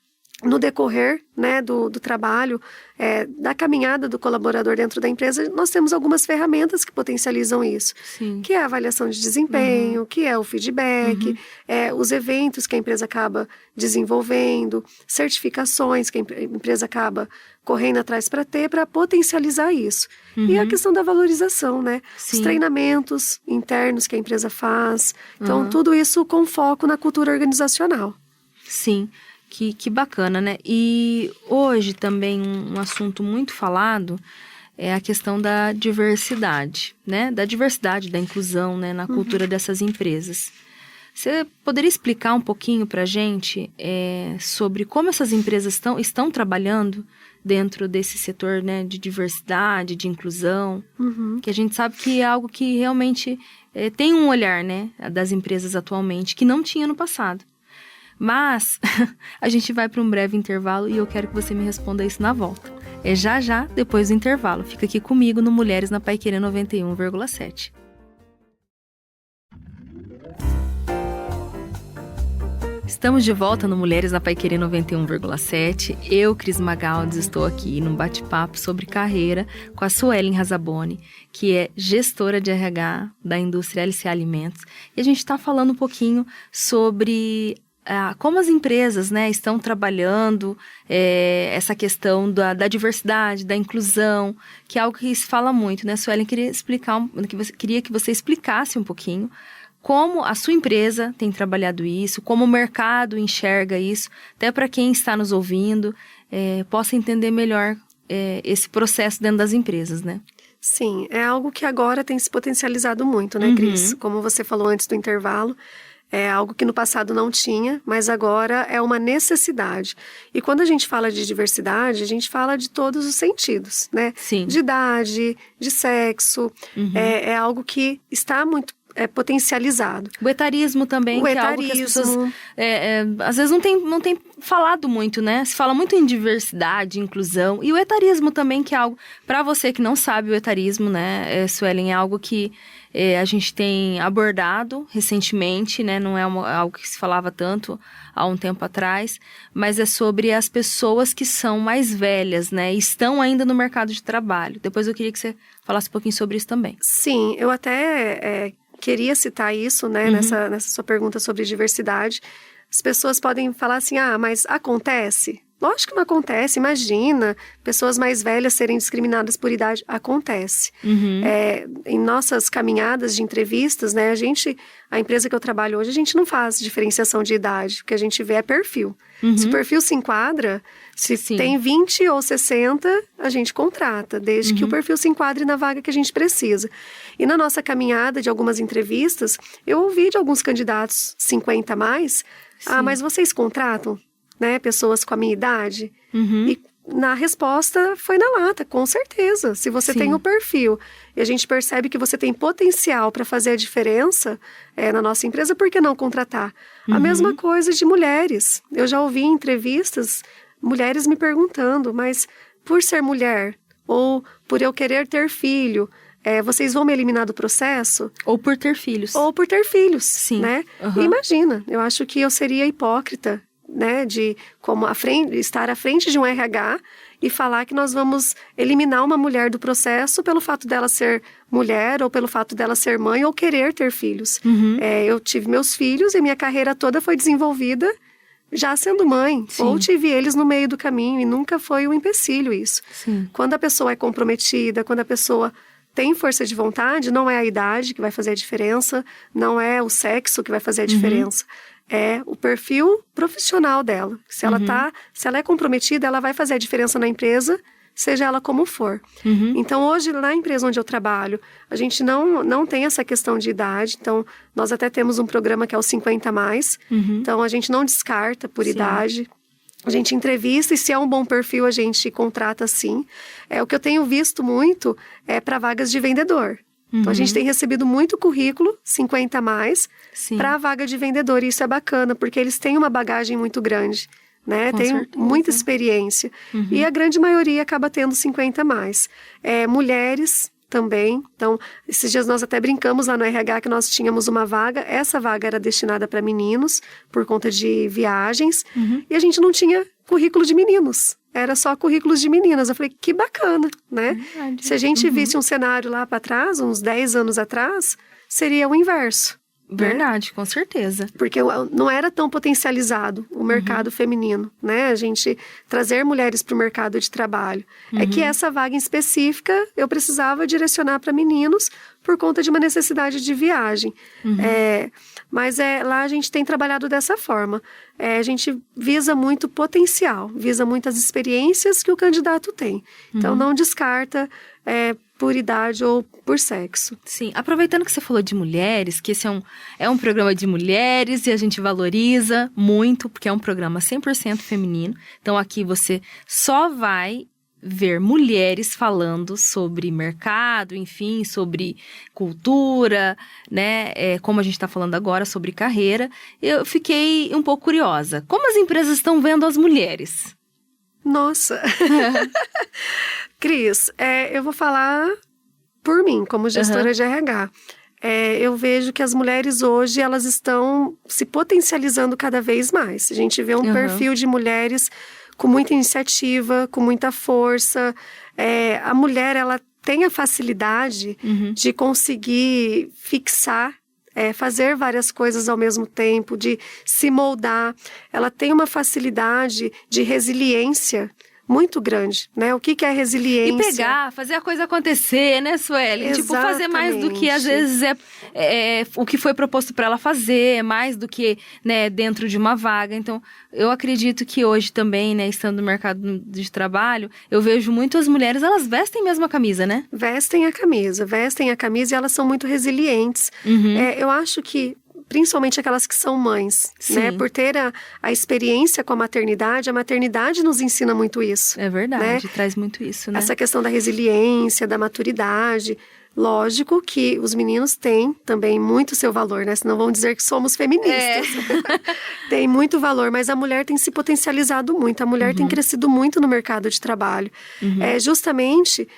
no decorrer, né, do trabalho, da caminhada do colaborador dentro da empresa, nós temos algumas ferramentas que potencializam isso. Que é a avaliação de desempenho, que é o feedback, os eventos que a empresa acaba desenvolvendo, certificações que a empresa acaba correndo atrás para potencializar isso. E a questão da valorização, né? Os treinamentos internos que a empresa faz. Então, tudo isso com foco na cultura organizacional. Sim. Que bacana, né? E hoje também um assunto muito falado é a questão da diversidade, né? Da diversidade, da inclusão, né? Na cultura dessas empresas. Você poderia explicar um pouquinho para a gente sobre como essas empresas estão trabalhando dentro desse setor, né? De diversidade, de inclusão, que a gente sabe que é algo que realmente tem um olhar, né? Das empresas atualmente que não tinha no passado. Mas a gente vai para um breve intervalo e eu quero que você me responda isso na volta. Já, depois do intervalo. Fica aqui comigo no Mulheres na Paiquerê 91,7. Estamos de volta no Mulheres na Paiquerê 91,7. Eu, Cris Magaldi, estou aqui num bate-papo sobre carreira com a Suelen Razaboni, que é gestora de RH da indústria LC Alimentos. E a gente está falando um pouquinho sobre como as empresas, né, estão trabalhando essa questão da diversidade, da inclusão, que é algo que se fala muito, né, Suelen? Queria que você explicasse um pouquinho como a sua empresa tem trabalhado isso, como o mercado enxerga isso, até para quem está nos ouvindo, possa entender melhor esse processo dentro das empresas, né? Sim, é algo que agora tem se potencializado muito, né, Cris? Como você falou antes do intervalo, é algo que no passado não tinha, mas agora é uma necessidade. E quando a gente fala de diversidade, a gente fala de todos os sentidos, né? Sim. De idade, de sexo. É algo que está muito potencializado. O etarismo também, que é algo que as pessoas às vezes não tem falado muito, né? Se fala muito em diversidade, inclusão. E o etarismo também, que é algo... Para você que não sabe o etarismo, né, Suelen, é algo que a gente tem abordado recentemente, né? Não é algo que se falava tanto há um tempo atrás, mas é sobre as pessoas que são mais velhas, né? E estão ainda no mercado de trabalho. Depois eu queria que você falasse um pouquinho sobre isso também. Sim, eu até queria citar isso, né? Nessa sua pergunta sobre diversidade. As pessoas podem falar assim, mas acontece? Lógico que não acontece, imagina, pessoas mais velhas serem discriminadas por idade, acontece. Em nossas caminhadas de entrevistas, né, a empresa que eu trabalho hoje, a gente não faz diferenciação de idade, o que a gente vê é perfil. Se o perfil se enquadra, se tem 20 ou 60, a gente contrata, desde que o perfil se enquadre na vaga que a gente precisa. E na nossa caminhada de algumas entrevistas, eu ouvi de alguns candidatos 50 a mais, mas vocês contratam? Né, pessoas com a minha idade, e na resposta foi na lata, com certeza. Se você tem o perfil e a gente percebe que você tem potencial para fazer a diferença na nossa empresa, por que não contratar? A mesma coisa de mulheres. Eu já ouvi em entrevistas mulheres me perguntando, mas por ser mulher ou por eu querer ter filho, vocês vão me eliminar do processo? Ou por ter filhos. Ou por ter filhos, sim. Né? Imagina, eu acho que eu seria hipócrita, né, de estar à frente de um RH e falar que nós vamos eliminar uma mulher do processo pelo fato dela ser mulher ou pelo fato dela ser mãe ou querer ter filhos. Eu tive meus filhos e minha carreira toda foi desenvolvida já sendo mãe. Ou tive eles no meio do caminho e nunca foi um empecilho isso. Quando a pessoa é comprometida, quando a pessoa tem força de vontade, não é a idade que vai fazer a diferença, não é o sexo que vai fazer a diferença. É o perfil profissional dela. Se ela é comprometida, ela vai fazer a diferença na empresa, seja ela como for. Então, hoje, na empresa onde eu trabalho, a gente não tem essa questão de idade. Então, nós até temos um programa que é o 50+. Então, a gente não descarta por idade. A gente entrevista e se é um bom perfil, a gente contrata sim. O que eu tenho visto muito é para vagas de vendedor. Então, a gente tem recebido muito currículo, 50+, para a vaga de vendedor. E isso é bacana, porque eles têm uma bagagem muito grande, né? Tem muita experiência. E a grande maioria acaba tendo 50+. Mulheres também. Então, esses dias nós até brincamos lá no RH que nós tínhamos uma vaga. Essa vaga era destinada para meninos, por conta de viagens. E a gente não tinha currículo de meninos. Era só currículos de meninas. Eu falei, que bacana, né? Verdade. Se a gente visse um cenário lá para trás, uns 10 anos atrás, seria o inverso. Verdade, né? Com certeza. Porque não era tão potencializado o mercado feminino, né? A gente trazer mulheres para o mercado de trabalho. É que essa vaga em específica, eu precisava direcionar para meninos por conta de uma necessidade de viagem. Mas lá a gente tem trabalhado dessa forma. A gente visa muito potencial, visa muitas experiências que o candidato tem. Então, não descarta por idade ou por sexo. Sim, aproveitando que você falou de mulheres, que esse é um programa de mulheres e a gente valoriza muito, porque é um programa 100% feminino. Então, aqui você só vai ver mulheres falando sobre mercado, enfim, sobre cultura, né? Como a gente está falando agora, sobre carreira. Eu fiquei um pouco curiosa. Como as empresas estão vendo as mulheres? Nossa! Cris, eu vou falar por mim, como gestora de RH. Eu vejo que as mulheres hoje, elas estão se potencializando cada vez mais. A gente vê um perfil de mulheres com muita iniciativa, com muita força. A mulher, ela tem a facilidade de conseguir fixar, fazer várias coisas ao mesmo tempo, de se moldar. Ela tem uma facilidade de resiliência muito grande, né? O que é resiliência? E fazer a coisa acontecer, né, Sueli? Exatamente. Tipo, fazer mais do que, às vezes, o que foi proposto para ela fazer, mais do que, né, dentro de uma vaga. Então, eu acredito que hoje também, né, estando no mercado de trabalho, eu vejo muito as mulheres, elas vestem mesmo a camisa, né? Vestem a camisa e elas são muito resilientes. Eu acho que principalmente aquelas que são mães, né? Por ter a experiência com a maternidade nos ensina muito isso. É verdade, né? Traz muito isso, né? Essa questão da resiliência, da maturidade. Lógico que os meninos têm também muito seu valor, né? Senão vão dizer que somos feministas. Tem muito valor, mas a mulher tem se potencializado muito. A mulher tem crescido muito no mercado de trabalho. Justamente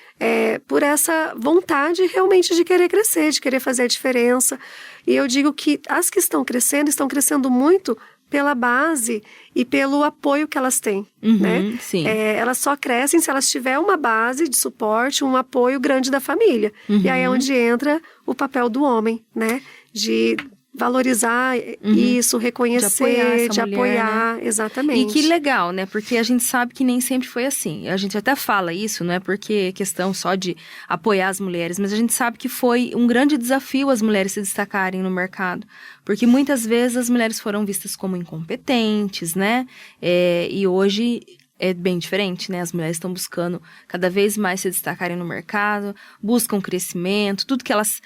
por essa vontade realmente de querer crescer, de querer fazer a diferença. E eu digo que as que estão crescendo muito pela base e pelo apoio que elas têm, né? Sim. Elas só crescem se elas tiverem uma base de suporte, um apoio grande da família. E aí é onde entra o papel do homem, né? De valorizar isso, reconhecer, de apoiar, né? Exatamente. E que legal, né? Porque a gente sabe que nem sempre foi assim. A gente até fala isso, não é porque é questão só de apoiar as mulheres, mas a gente sabe que foi um grande desafio as mulheres se destacarem no mercado. Porque muitas vezes as mulheres foram vistas como incompetentes, né? E hoje é bem diferente, né? As mulheres estão buscando cada vez mais se destacarem no mercado, buscam crescimento, tudo que elas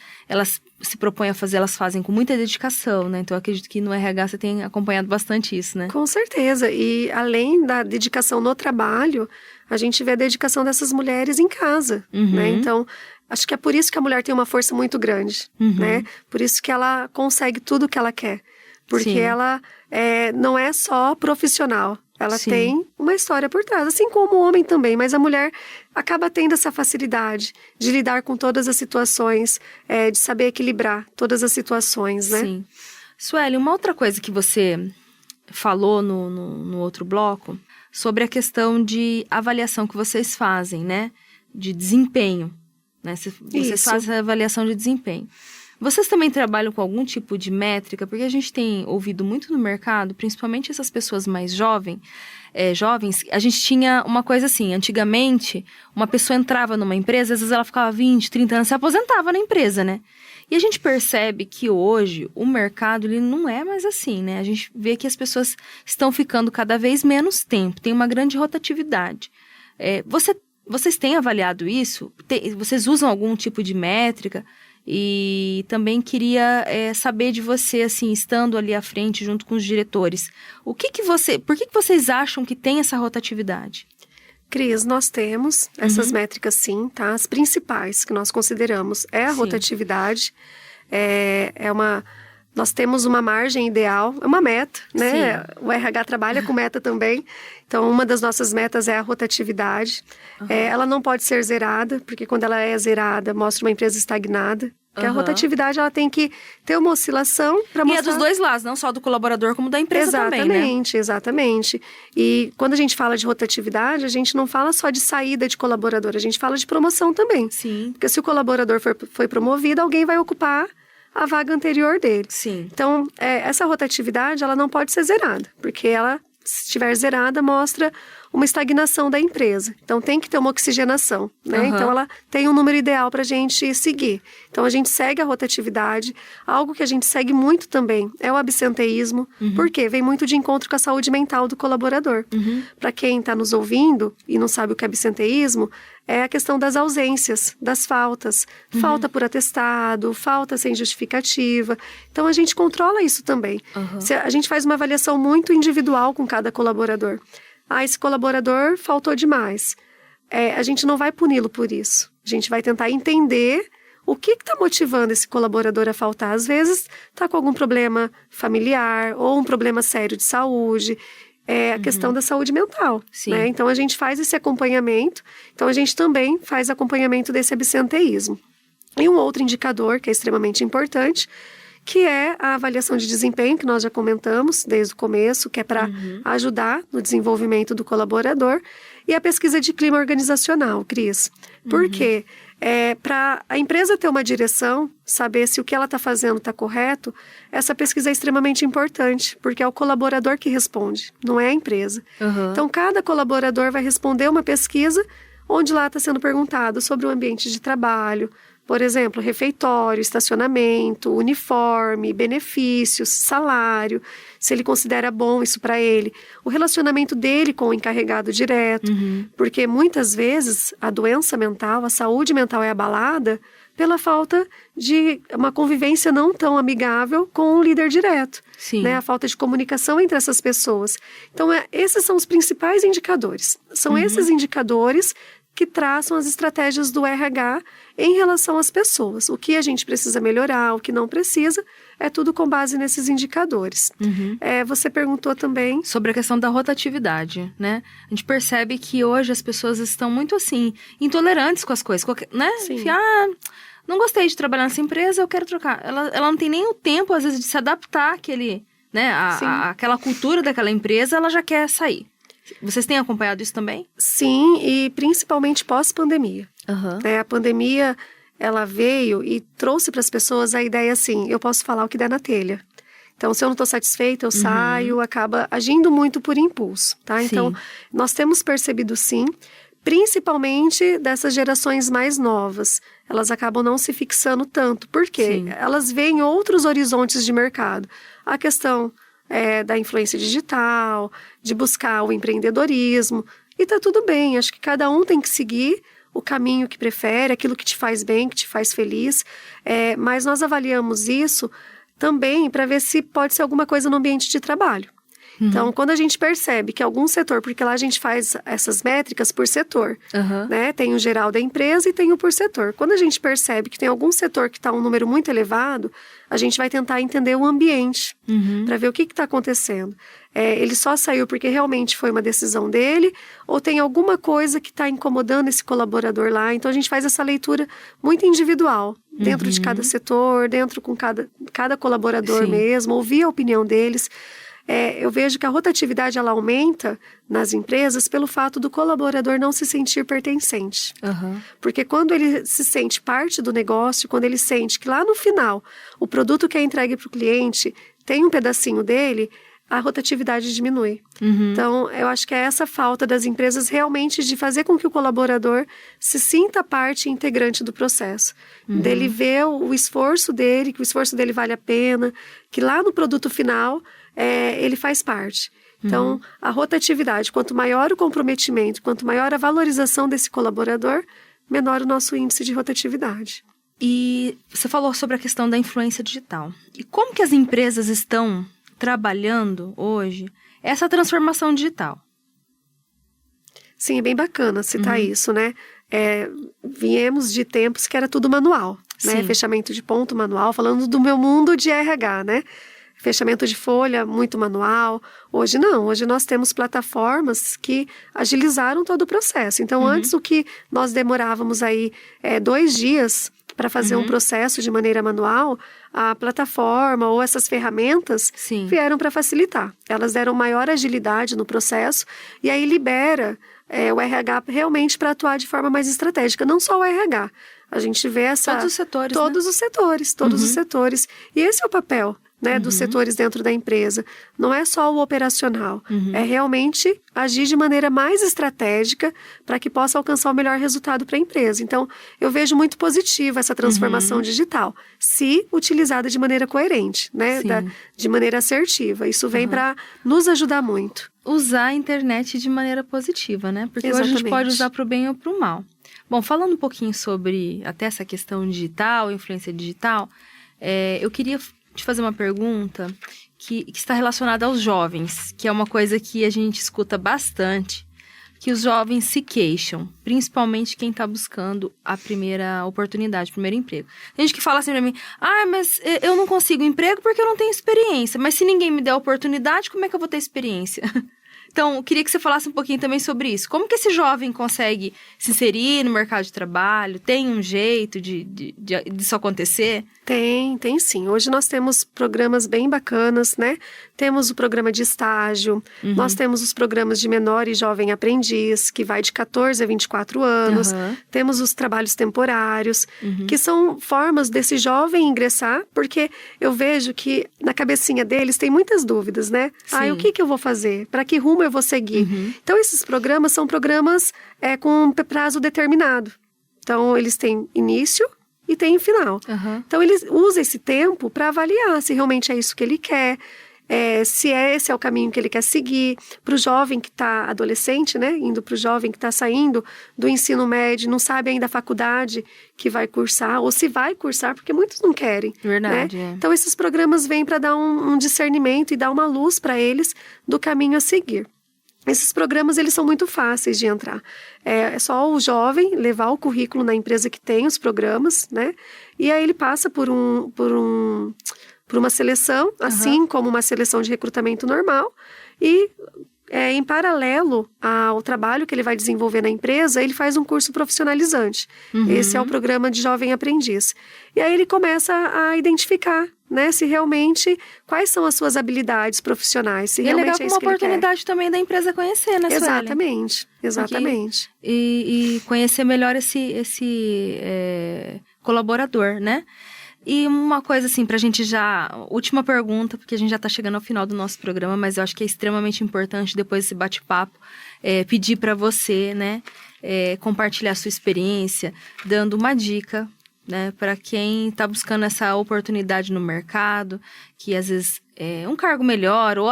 se propõem a fazer, elas fazem com muita dedicação, né? Então, eu acredito que no RH você tem acompanhado bastante isso, né? Com certeza. E além da dedicação no trabalho, a gente vê a dedicação dessas mulheres em casa, né? Então, acho que é por isso que a mulher tem uma força muito grande, né? Por isso que ela consegue tudo o que ela quer. Porque ela não é só profissional. Ela tem uma história por trás, assim como o homem também, mas a mulher acaba tendo essa facilidade de lidar com todas as situações, de saber equilibrar todas as situações, né? Sim. Sueli, uma outra coisa que você falou no outro bloco, sobre a questão de avaliação que vocês fazem, né? De desempenho, né? Vocês fazem a avaliação de desempenho. Vocês também trabalham com algum tipo de métrica? Porque a gente tem ouvido muito no mercado, principalmente essas pessoas mais jovens, a gente tinha uma coisa assim, antigamente, uma pessoa entrava numa empresa, às vezes ela ficava 20, 30 anos, se aposentava na empresa, né? E a gente percebe que hoje o mercado ele não é mais assim, né? A gente vê que as pessoas estão ficando cada vez menos tempo, tem uma grande rotatividade. Vocês têm avaliado isso? Vocês usam algum tipo de métrica? E também queria saber de você, assim, estando ali à frente junto com os diretores, por que vocês acham que tem essa rotatividade? Cris, nós temos essas métricas sim, tá? As principais que nós consideramos a rotatividade, nós temos uma margem ideal, é uma meta, né? Sim. O RH trabalha com meta também. Então, uma das nossas metas é a rotatividade. Ela não pode ser zerada, porque quando ela é zerada, mostra uma empresa estagnada. Porque a rotatividade, ela tem que ter uma oscilação para mostrar... E é dos dois lados, não só do colaborador, como da empresa também, né? Exatamente. E quando a gente fala de rotatividade, a gente não fala só de saída de colaborador, a gente fala de promoção também. Sim. Porque se o colaborador foi promovido, alguém vai ocupar a vaga anterior dele. Sim. Então, essa rotatividade, ela não pode ser zerada, porque ela, se estiver zerada, mostra uma estagnação da empresa. Então, tem que ter uma oxigenação, né? Então, ela tem um número ideal para a gente seguir. Então, a gente segue a rotatividade. Algo que a gente segue muito também é o absenteísmo. Por quê? Vem muito de encontro com a saúde mental do colaborador. Para quem está nos ouvindo e não sabe o que é absenteísmo, é a questão das ausências, das faltas. Falta por atestado, falta sem justificativa. Então, a gente controla isso também. A gente faz uma avaliação muito individual com cada colaborador. Esse colaborador faltou demais. A gente não vai puni-lo por isso. A gente vai tentar entender o que está motivando esse colaborador a faltar. Às vezes, está com algum problema familiar ou um problema sério de saúde. A questão da saúde mental. Né? Então, a gente faz esse acompanhamento. Então, a gente também faz acompanhamento desse absenteísmo. E um outro indicador que é extremamente importante, que é a avaliação de desempenho, que nós já comentamos desde o começo, que é para ajudar no desenvolvimento do colaborador, e a pesquisa de clima organizacional, Cris. Por quê? Para a empresa ter uma direção, saber se o que ela está fazendo está correto, essa pesquisa é extremamente importante, porque é o colaborador que responde, não é a empresa. Então, cada colaborador vai responder uma pesquisa onde lá está sendo perguntado sobre o ambiente de trabalho, por exemplo, refeitório, estacionamento, uniforme, benefícios, salário, se ele considera bom isso para ele, o relacionamento dele com o encarregado direto, porque muitas vezes a doença mental, a saúde mental é abalada pela falta de uma convivência não tão amigável com o líder direto, né? A falta de comunicação entre essas pessoas. Então, esses são os principais indicadores. São esses indicadores que traçam as estratégias do RH em relação às pessoas. O que a gente precisa melhorar, o que não precisa, é tudo com base nesses indicadores. Você perguntou também sobre a questão da rotatividade, né? A gente percebe que hoje as pessoas estão muito assim, intolerantes com as coisas, né? Sim. Não gostei de trabalhar nessa empresa, eu quero trocar. Ela não tem nem o tempo, às vezes, de se adaptar àquele, né, àquela cultura daquela empresa, ela já quer sair. Vocês têm acompanhado isso também? Sim, e principalmente pós-pandemia. A pandemia, ela veio e trouxe para as pessoas a ideia assim, eu posso falar o que der na telha. Então, se eu não estou satisfeita, eu saio, acaba agindo muito por impulso, tá? Então, nós temos percebido sim, principalmente dessas gerações mais novas. Elas acabam não se fixando tanto, porque elas veem outros horizontes de mercado. A questão da influência digital, de buscar o empreendedorismo, e tá tudo bem, acho que cada um tem que seguir o caminho que prefere, aquilo que te faz bem, que te faz feliz, mas nós avaliamos isso também para ver se pode ser alguma coisa no ambiente de trabalho. Então, quando a gente percebe que algum setor, porque lá a gente faz essas métricas por setor, né? Tem o geral da empresa e tem o por setor. Quando a gente percebe que tem algum setor que está um número muito elevado, a gente vai tentar entender o ambiente, para ver o que está acontecendo. Ele só saiu porque realmente foi uma decisão dele, ou tem alguma coisa que está incomodando esse colaborador lá. Então, a gente faz essa leitura muito individual, dentro de cada setor, dentro com cada colaborador mesmo, ouvir a opinião deles. Eu vejo que a rotatividade ela aumenta nas empresas pelo fato do colaborador não se sentir pertencente. Porque quando ele se sente parte do negócio, quando ele sente que lá no final o produto que é entregue para o cliente tem um pedacinho dele, a rotatividade diminui. Então, eu acho que é essa falta das empresas realmente de fazer com que o colaborador se sinta parte integrante do processo. Dele ver o esforço dele, que o esforço dele vale a pena, que lá no produto final ele faz parte. Então, a rotatividade, quanto maior o comprometimento, quanto maior a valorização desse colaborador, menor o nosso índice de rotatividade. E você falou sobre a questão da influência digital. E como que as empresas estão trabalhando hoje essa transformação digital? Sim, é bem bacana citar isso, né? Viemos de tempos que era tudo manual, né? Fechamento de ponto manual, falando do meu mundo de RH, né? Fechamento de folha, muito manual. Hoje não, hoje nós temos plataformas que agilizaram todo o processo. Então, antes o que nós demorávamos aí 2 dias para fazer um processo de maneira manual, a plataforma ou essas ferramentas vieram para facilitar. Elas deram maior agilidade no processo e aí libera o RH realmente para atuar de forma mais estratégica. Não só o RH, a gente vê todos os setores, todos os setores. E esse é o papel, né, dos setores dentro da empresa. Não é só o operacional, é realmente agir de maneira mais estratégica para que possa alcançar o melhor resultado para a empresa. Então, eu vejo muito positiva essa transformação digital, se utilizada de maneira coerente, né, de maneira assertiva. Isso vem para nos ajudar muito. Usar a internet de maneira positiva, né? Porque hoje a gente pode usar para o bem ou para o mal. Bom, falando um pouquinho sobre até essa questão digital, influência digital, eu queria te fazer uma pergunta que está relacionada aos jovens, que é uma coisa que a gente escuta bastante, que os jovens se queixam, principalmente quem está buscando a primeira oportunidade, o primeiro emprego. Tem gente que fala assim pra mim, mas eu não consigo emprego porque eu não tenho experiência, mas se ninguém me der a oportunidade, como é que eu vou ter experiência? Então, eu queria que você falasse um pouquinho também sobre isso. Como que esse jovem consegue se inserir no mercado de trabalho? Tem um jeito disso acontecer? Tem sim. Hoje nós temos programas bem bacanas, né? Temos o programa de estágio, nós temos os programas de menor e jovem aprendiz, que vai de 14 a 24 anos. Temos os trabalhos temporários, que são formas desse jovem ingressar, porque eu vejo que na cabecinha deles tem muitas dúvidas, né? O que eu vou fazer? Para que rumo eu vou seguir? Então, esses programas são programas com prazo determinado. Então, eles têm início e tem final. Então, ele usa esse tempo para avaliar se realmente é isso que ele quer, se esse é o caminho que ele quer seguir. Para o jovem que está adolescente, né? Indo para o jovem que está saindo do ensino médio, não sabe ainda a faculdade que vai cursar, ou se vai cursar, porque muitos não querem. Verdade. Né? Então, esses programas vêm para dar um discernimento e dar uma luz para eles do caminho a seguir. Esses programas, eles são muito fáceis de entrar. É só o jovem levar o currículo na empresa que tem os programas, né? E aí ele passa por uma seleção, assim como uma seleção de recrutamento normal. E em paralelo ao trabalho que ele vai desenvolver na empresa, ele faz um curso profissionalizante. Esse é o programa de Jovem Aprendiz. E aí ele começa a identificar, né, se realmente, quais são as suas habilidades profissionais, se realmente é legal, é isso uma que ele oportunidade também da empresa conhecer, né, Exatamente, exatamente. E conhecer melhor esse colaborador, né? E uma coisa assim, pra gente última pergunta, porque a gente já tá chegando ao final do nosso programa, mas eu acho que é extremamente importante, depois desse bate-papo, pedir pra você, né, compartilhar a sua experiência, dando uma dica, né, para quem está buscando essa oportunidade no mercado, que às vezes é um cargo melhor, ou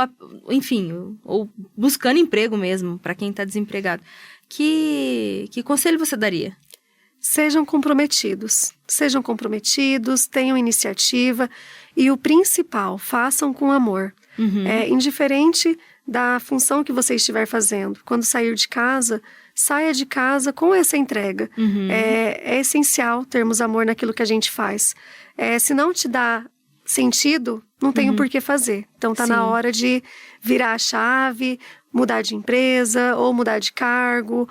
buscando emprego mesmo, para quem está desempregado. Que conselho você daria? Sejam comprometidos, tenham iniciativa e o principal, façam com amor. Indiferente da função que você estiver fazendo. Quando sair de casa, saia de casa com essa entrega. É essencial termos amor naquilo que a gente faz. Se não te dá sentido, não tem o porquê fazer. Então tá na hora de virar a chave, mudar de empresa, ou mudar de cargo,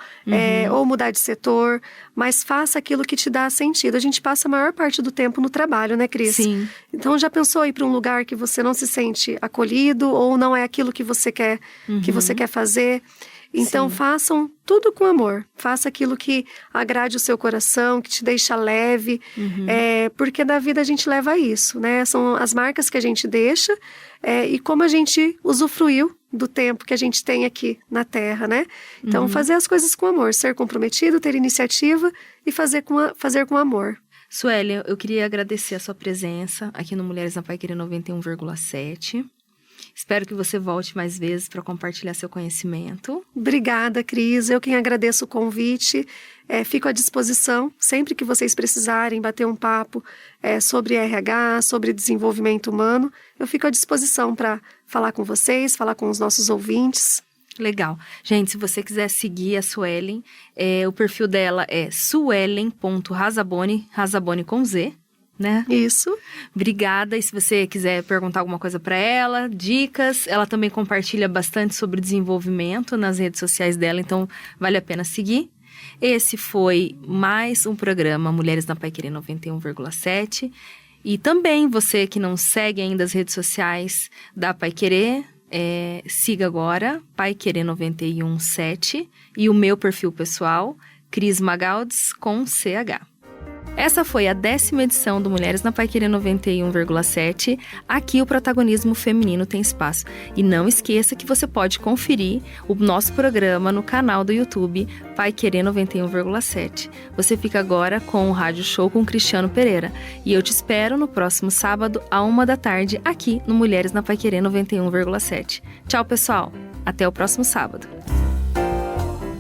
ou mudar de setor, mas faça aquilo que te dá sentido. A gente passa a maior parte do tempo no trabalho, né, Cris? Sim. Então já pensou ir para um lugar que você não se sente acolhido, ou não é aquilo que você quer, fazer? Então façam tudo com amor, faça aquilo que agrade o seu coração, que te deixa leve, porque da vida a gente leva isso, né? São as marcas que a gente deixa e como a gente usufruiu do tempo que a gente tem aqui na Terra, né? Então fazer as coisas com amor, ser comprometido, ter iniciativa e fazer com amor. Sueli, eu queria agradecer a sua presença aqui no Mulheres na Paiquerê 91,7. Espero que você volte mais vezes para compartilhar seu conhecimento. Obrigada, Cris. Eu quem agradeço o convite. Fico à disposição, sempre que vocês precisarem bater um papo sobre RH, sobre desenvolvimento humano. Eu fico à disposição para falar com vocês, falar com os nossos ouvintes. Legal. Gente, se você quiser seguir a Suelen, o perfil dela é suelen.razaboni, Razaboni com Z. Né? Isso. Obrigada. E se você quiser perguntar alguma coisa para ela, dicas, ela também compartilha bastante sobre desenvolvimento nas redes sociais dela, então vale a pena seguir. Esse foi mais um programa Mulheres na Paiquerê 91,7. E também você que não segue ainda as redes sociais da Paiquerê, siga agora, Paiquerê 91,7 e o meu perfil pessoal, Cris Magaldes com CH. Essa foi a 10ª edição do Mulheres na Paiquerê 91,7. Aqui o protagonismo feminino tem espaço. E não esqueça que você pode conferir o nosso programa no canal do YouTube Paiquerê 91,7. Você fica agora com o Rádio Show com Cristiano Pereira. E eu te espero no próximo sábado, à 13h, aqui no Mulheres na Paiquerê 91,7. Tchau, pessoal. Até o próximo sábado.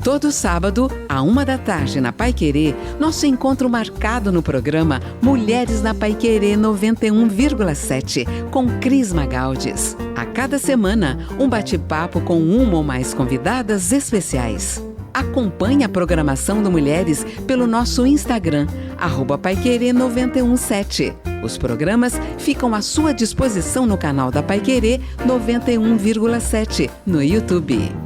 Todo sábado, à 13h, na Paiquerê, nosso encontro marcado no programa Mulheres na Paiquerê 91,7, com Cris Magaldes. A cada semana, um bate-papo com uma ou mais convidadas especiais. Acompanhe a programação do Mulheres pelo nosso Instagram, @Paiquerê 917. Os programas ficam à sua disposição no canal da Paiquerê 91,7, no YouTube.